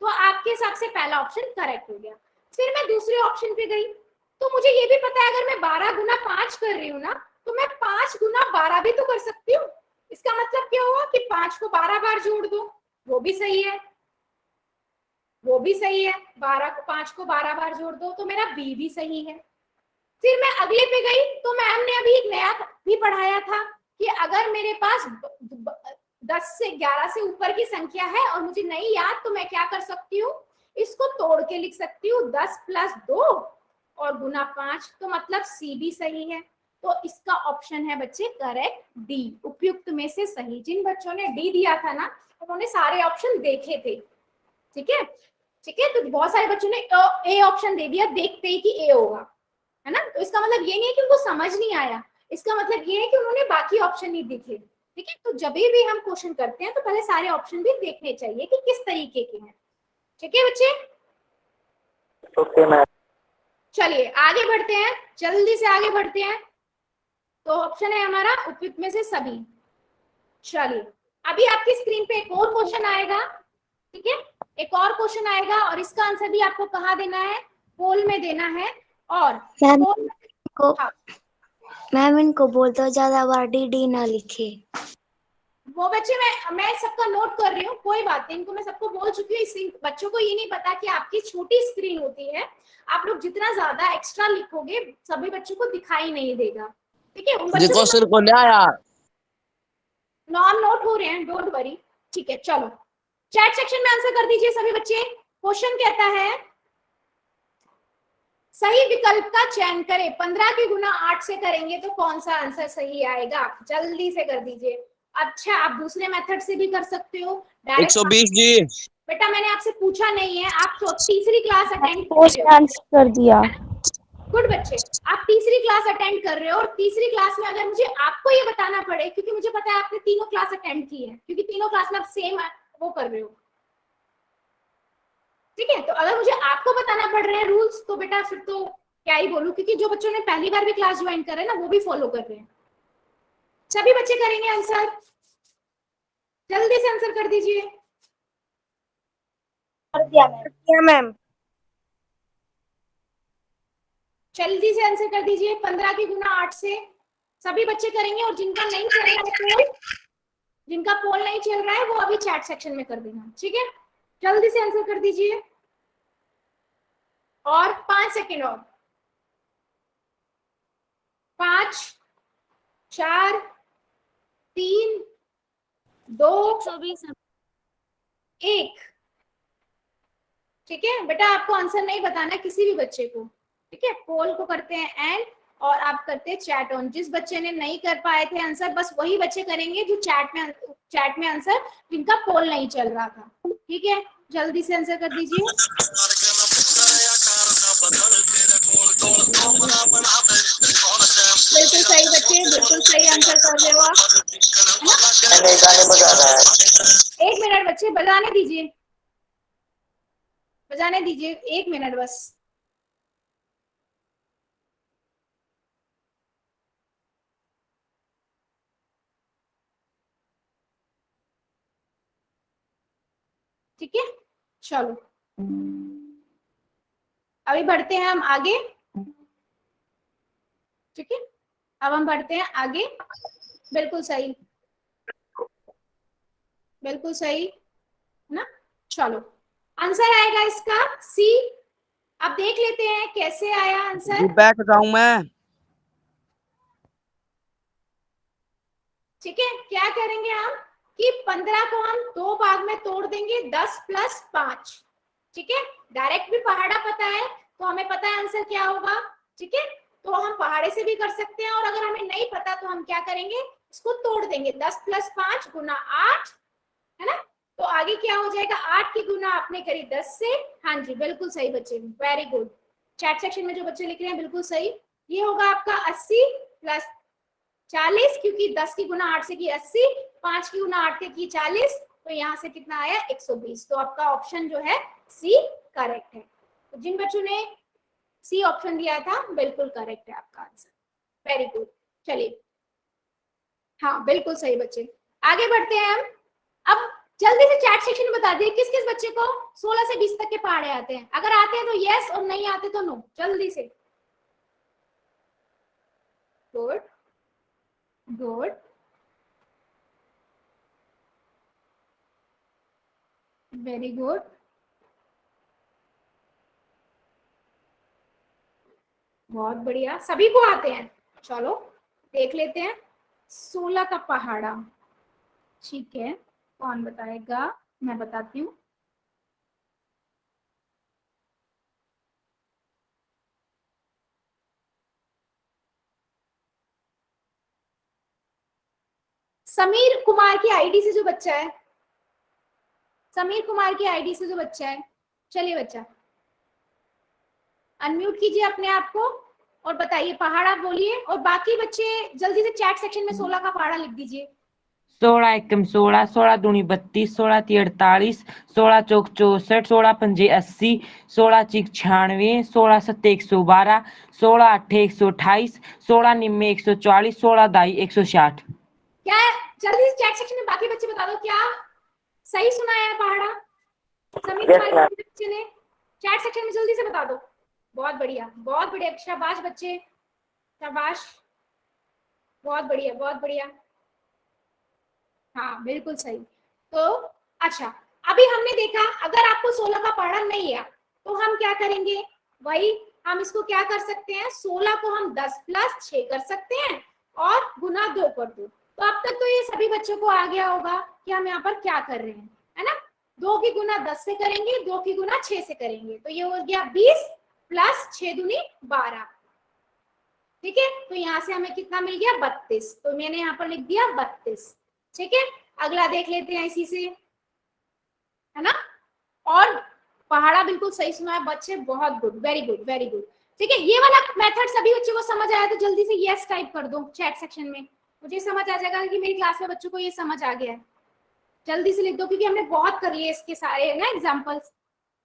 तो आपके हिसाब से पहला ऑप्शन करेक्ट हो गया। फिर मैं दूसरे ऑप्शन पे गई, तो मुझे ये भी पता है अगर मैं 12 गुना 5 कर रही हूँ ना तो मैं 5 गुना 12 भी तो कर सकती हूँ। इसका मतलब क्या हुआ कि 5 को 12 बार जोड़ दो, वो भी सही है, वो भी सही है। 12 को 5 को 12 बार जोड़ दो तो मेरा बी भी सही है। फिर मैं अगले पे गई तो मैम ने अभी एक नया भी पढ़ाया था कि अगर मेरे पास 10 से 11 से ऊपर की संख्या है और मुझे नहीं याद तो मैं क्या कर सकती हूँ, इसको तोड़ के लिख सकती हूँ 10 प्लस 2 और गुना 5, तो मतलब सी भी सही है। तो इसका ऑप्शन है बच्चे करेक्ट डी, उपयुक्त में से सही। जिन बच्चों ने डी दिया था ना उन्होंने सारे ऑप्शन देखे थे। ठीक है, ठीक है, तो बहुत सारे बच्चों ने ए ऑप्शन दे दिया देखते ही कि ए होगा, है ना। तो इसका मतलब ये नहीं है कि उनको समझ नहीं आया, इसका मतलब ये है कि उन्होंने बाकी ऑप्शन नहीं देखे। ठीक है, तो जब भी हम क्वेश्चन करते हैं तो पहले सारे ऑप्शन भी देखने चाहिए कि किस तरीके के हैं। ठीक है बच्चे, ओके मैम। चलिए आगे बढ़ते हैं, जल्दी से आगे बढ़ते हैं। तो ऑप्शन है हमारा उपयुक्त में से सभी। चलिए अभी आपकी स्क्रीन पे एक और क्वेश्चन आएगा। ठीक है, एक और क्वेश्चन आएगा और इसका आंसर भी आपको कहाँ देना है, पोल में देना है। और मैम पोल को हाँ, मैम इनको बोल दो ज्यादा बार डी ना लिखे। वो बच्चे मैं सबका नोट कर रही हूँ, कोई बात नहीं, इनको मैं सबको बोल चुकी हूँ। इस बच्चों को ये नहीं पता कि आपकी छोटी स्क्रीन होती है, आप लोग जितना ज्यादा एक्स्ट्रा लिखोगे सभी बच्चों को दिखाई नहीं देगा। ठीक है, उन जी बच्चों क्वेश्चन को को नहीं आया। नाम नोट हो रहे हैं, डोंट वरी। ठीक है चलो चैट सेक्शन में आंसर कर दीजिए सभी बच्चे। क्वेश्चन कहता है सही विकल्प का चयन करें, 15 की गुना 8 से करेंगे तो कौन सा आंसर सही आएगा, जल्दी से कर दीजिए। अच्छा आप दूसरे मेथड से भी कर सकते हो, डायरेक्ट। 120 जी। बेटा मैंने आपसे पूछा नहीं है, आप तीसरी क्लास अटेंड कर पोस्ट रहे हो। आंसर कर दिया। गुड बच्चे, आप तीसरी क्लास अटेंड कर रहे हो और तीसरी क्लास में अगर मुझे आपको ये बताना पड़े, क्योंकि मुझे पता है आपने तीनों क्लास अटेंड की है, क्योंकि तीनों क्लास में आप सेम वो कर रहे हो। ठीक है, तो अगर मुझे आपको बताना पड़ रहे हैं रूल्स तो बेटा फिर तो क्या ही बोलूं, क्योंकि जो बच्चों ने पहली बार भी क्लास ज्वाइन कर रहे हैं ना वो भी फॉलो कर रहे हैं। सभी बच्चे करेंगे आंसर, जल्दी से आंसर कर दीजिए। कर दिया मैम। जल्दी से आंसर कर दीजिए, 15 की गुना 8 से सभी बच्चे करेंगे। और जिनका नहीं चल रहा है पोल, जिनका पोल नहीं चल रहा है वो अभी चैट सेक्शन में कर देना। ठीक है, जल्दी से आंसर कर दीजिए, और 5 सेकेंड और। 5 4 3 2 120 1। ठीक है बेटा, आपको आंसर नहीं बताना किसी भी बच्चे को। ठीक है, पोल को करते हैं एंड और आप करते हैं चैट ऑन। जिस बच्चे ने नहीं कर पाए थे आंसर बस वही बच्चे करेंगे जो चैट में आंसर, जिनका पोल नहीं चल रहा था। ठीक है, जल्दी से आंसर कर दीजिए। बिल्कुल सही बच्चे, बिल्कुल सही आंसर कर रहे हो आप, है ना। गाने बजा रहा है। 1 मिनट बच्चे, बजाने दीजिए, बजाने दीजिए 1 मिनट बस। ठीक है चलो अभी बढ़ते हैं हम आगे, ठीक है। अब हम बढ़ते हैं आगे। बिल्कुल सही, बिल्कुल सही है ना। चलो आंसर आएगा इसका सी। अब देख लेते हैं कैसे आया आंसर। बैठ जाऊं मैं। ठीक है, क्या करेंगे हम कि 15 को हम दो भाग में तोड़ देंगे, 10 + 5। ठीक है, डायरेक्ट भी पहाड़ा पता है तो हमें पता है आंसर क्या होगा। ठीक है, तो हम पहाड़े से भी कर सकते हैं, और अगर हमें नहीं पता तो हम क्या करेंगे, इसको तोड़ देंगे। 10 + 5 × 8 है ना। तो आगे क्या हो जाएगा, 8 की गुना आपने करी 10 से। हाँ जी बिल्कुल सही बच्चे, वेरी गुड। चैट सेक्शन में जो बच्चे लिख रहे हैं बिल्कुल सही। ये होगा आपका 80 + 40, क्योंकि 10 की गुना 8 से की 80, 5 की गुना 8 से की 40, तो यहाँ से कितना आया 120। तो आपका ऑप्शन जो है सी करेक्ट है। तो जिन बच्चों ने सी ऑप्शन दिया था बिल्कुल करेक्ट है आपका आंसर, वेरी गुड। चलिए, हाँ बिल्कुल सही बच्चे। आगे बढ़ते हैं हम। अब जल्दी से चैट सेक्शन में बता दिए किस किस बच्चे को 16 से 20 तक के पहाड़े आते हैं। अगर आते हैं तो यस, और नहीं आते तो नो, जल्दी से। गुड गुड, वेरी गुड, बहुत बढ़िया, सभी को आते हैं। चलो देख लेते हैं 16 का पहाड़ा। ठीक है, कौन बताएगा, मैं बताती हूँ। समीर कुमार की आईडी से जो बच्चा है, समीर कुमार की आईडी से जो बच्चा है, चलिए बच्चा अनम्यूट कीजिए अपने आप को और बताइए पहाड़ा बोलिए। और बाकी बच्चे जल्दी से चैट सेक्शन में 16 का पहाड़ा लिख दीजिए। 16 एकम 16, 16 दूनी 32, 16 ती 48, 16 चौक 64, 16 पंजे 80, 16 चिक 96, 16 सत्ते 112, 16 अट्ठे 128, 16 निम्मे 140, 16 दाई 160। क्या जल्दी से चैट सेक्शन में बाकी बच्चे बता दो क्या सही सुना है पहाड़ा। Sameer Yes, Kumar ma'am. के बच्चे ने चैट सेक्शन में जल्दी से बता दो। बहुत बढ़िया, बहुत बढ़िया, शाबाश बच्चे, शाबाश, बहुत बढ़िया, बहुत बढ़िया। हाँ बिल्कुल सही। तो अच्छा, अभी हमने देखा अगर आपको 16 का पहाड़ा नहीं है तो हम क्या करेंगे, वही हम इसको क्या कर सकते हैं, 16 को हम 10 + 6 कर सकते हैं और गुना 2 कर दो। तो अब तक तो ये सभी बच्चों को आ गया होगा कि हम यहाँ पर क्या कर रहे हैं, है ना। 2 की गुना 10 से करेंगे, 2 की गुना 6 से करेंगे, तो ये हो गया 20 + 6 दूनी 12। ठीक है, तो यहाँ से हमें कितना मिल गया 32, तो मैंने यहाँ पर लिख दिया 32। ठीक है, अगला देख लेते हैं इसी से, है ना। और पहाड़ा बिल्कुल सही सुना है बच्चे, बहुत good, very good, very good. ठीक है, ये वाला मेथड सभी बच्चों को समझ आया तो जल्दी से यस टाइप कर दो चैट सेक्शन में, मुझे समझ आ जाएगा कि मेरी क्लास में बच्चों को ये समझ आ गया है। जल्दी से लिख दो, क्योंकि हमने बहुत कर लिए इसके सारे ना एग्जाम्पल्स,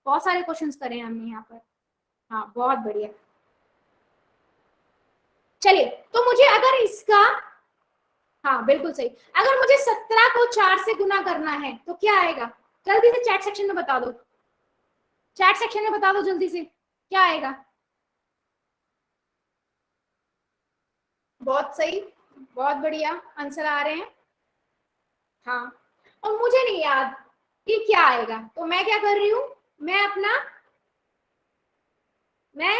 बहुत सारे क्वेश्चंस करे हैं हमने यहाँ पर। हाँ बहुत बढ़िया। चलिए, तो मुझे अगर इसका, हाँ बिल्कुल सही, अगर मुझे 17 को 4 से गुना करना है तो क्या आएगा, जल्दी से चैट सेक्शन में बता दो, चैट सेक्शन में बता दो जल्दी से क्या आएगा। बहुत सही, बहुत बढ़िया आंसर आ रहे हैं। हाँ, और मुझे नहीं याद कि क्या आएगा, तो मैं क्या कर रही हूँ, मैं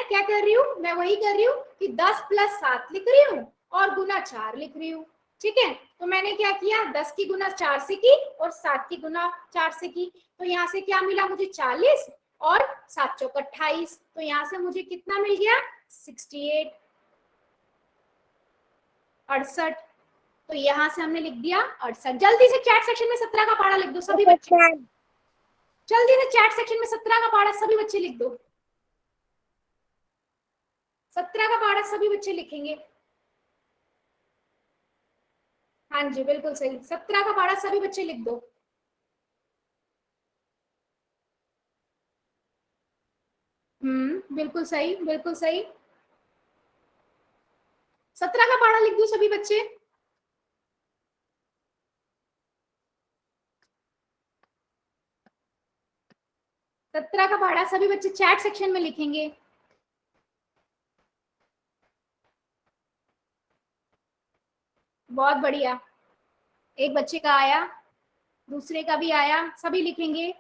क्या कर रही हूँ, मैं वही कर रही हूँ कि 10 + 7 लिख रही हूँ और गुना 4 लिख रही हूँ। ठीक है, तो मैंने क्या किया, 10 की गुना 4 से की और 7 की गुना 4 से की, तो यहाँ से क्या मिला मुझे 40 और 7 चौक 28, तो यहाँ से मुझे कितना मिल गया 68, 68। तो यहाँ से हमने लिख दिया 68। जल्दी से चैट सेक्शन में 17 का पहाड़ा लिख दो सभी बच्चे, जल्दी से चैट सेक्शन में 17 का पहाड़ा सभी बच्चे लिख दो, 17 का पहाड़ा सभी बच्चे लिखेंगे। हाँ जी बिल्कुल सही, 17 का पहाड़ा सभी बच्चे लिख दो। बिल्कुल सही, बिल्कुल सही, 17 का पहाड़ा लिख दो सभी बच्चे। सत्रह का पहाड़ा सभी बच्चे चैट सेक्शन में लिखेंगे। बहुत बढ़िया। एक बच्चे का आया, दूसरे का भी आया, सभी लिखेंगे।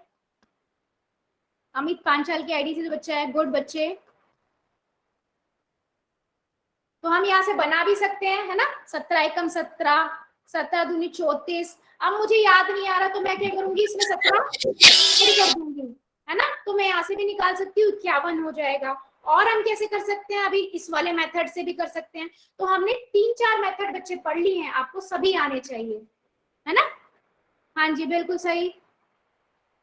अमित 5 साल की आईडी से जो बच्चा है, गुड बच्चे। तो हम यहाँ से बना भी सकते हैं, है ना। 17 एकम 17, 17 दूनी 34। अब मुझे याद नहीं आ रहा तो मैं क्या करूंगी, इसमें 17 कर दूंगी, है ना। तो मैं यहाँ से भी निकाल सकती हूँ, 51 हो जाएगा। और हम कैसे कर सकते हैं, अभी इस वाले मेथड से भी कर सकते हैं। तो हमने 3-4 मेथड बच्चे पढ़ लिए हैं, आपको सभी आने चाहिए, है ना। हाँ जी, बिल्कुल सही,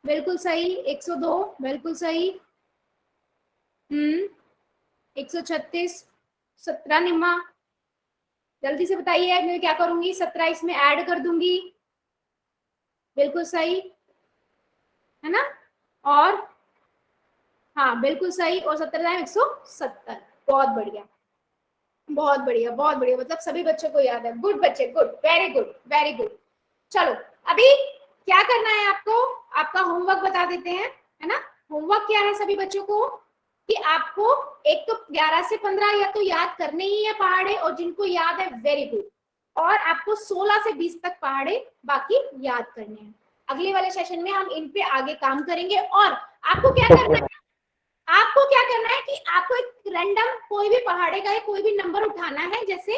बिल्कुल सही। 102 बिल्कुल सही। 136, 17 निम्मा। जल्दी से बताइए, मैं क्या करूंगी, 17 इसमें ऐड कर दूंगी, बिल्कुल सही, है ना। और हाँ बिल्कुल सही, और 17 170। बहुत बढ़िया, बहुत बढ़िया, बहुत बढ़िया। मतलब सभी बच्चों को याद है। गुड बच्चे, good, very good, very good. चलो अभी क्या करना है आपको, आपका होमवर्क बता देते हैं, है ना। होमवर्क क्या है सभी बच्चों को, कि आपको एक तो 11 से 15 या तो याद करने ही है पहाड़े, और जिनको याद है वेरी गुड। और आपको 16 से 20 तक पहाड़े बाकी याद करने हैं। अगले वाले सेशन में हम इन पे आगे काम करेंगे। और आपको क्या करना है, आपको क्या करना है कि आपको एक रैंडम कोई भी पहाड़े का कोई भी नंबर उठाना है। जैसे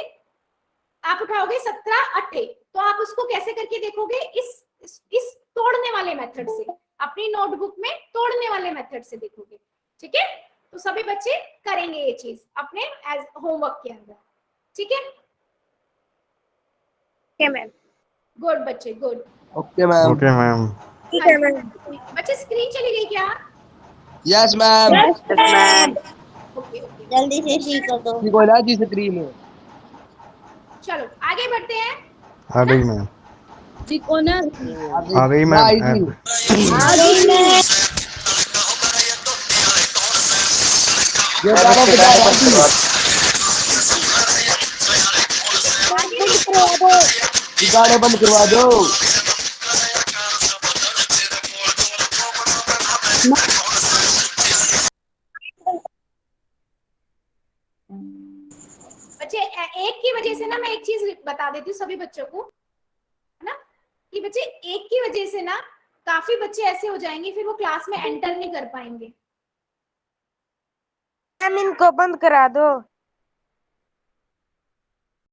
आप उठाओगे 17 8, तो आप उसको कैसे करके देखोगे, इस तोड़ने वाले मेथड से, अपनी नोटबुक में तोड़ने वाले मेथड से देखोगे, ठीक है। तो सभी बच्चे करेंगे ये चीज अपने एज होमवर्क के अंदर, ठीक है। मैम। गुड बच्चे, good. Okay ma'am. Okay ma'am. ठीक है मैम। बच्चे स्क्रीन चली गई क्या? Yes ma'am. ओके ओके, जल्दी से ठीक कर दो। कोई ना जी स्क्रीन है। चलो आगे बढ़ते हैं। आ गई मैम। आ गई ना आई मैम। थी। ये गाना बजा रहा थी। ये गाने बंद करवा दो। बच्चे एक की वजह से ना, मैं एक चीज बता देती हूँ सभी बच्चों को, है ना, कि बच्चे एक की वजह से ना काफी बच्चे ऐसे हो जाएंगे, फिर वो क्लास में एंटर नहीं कर पाएंगे। मैम इनको बंद करा दो।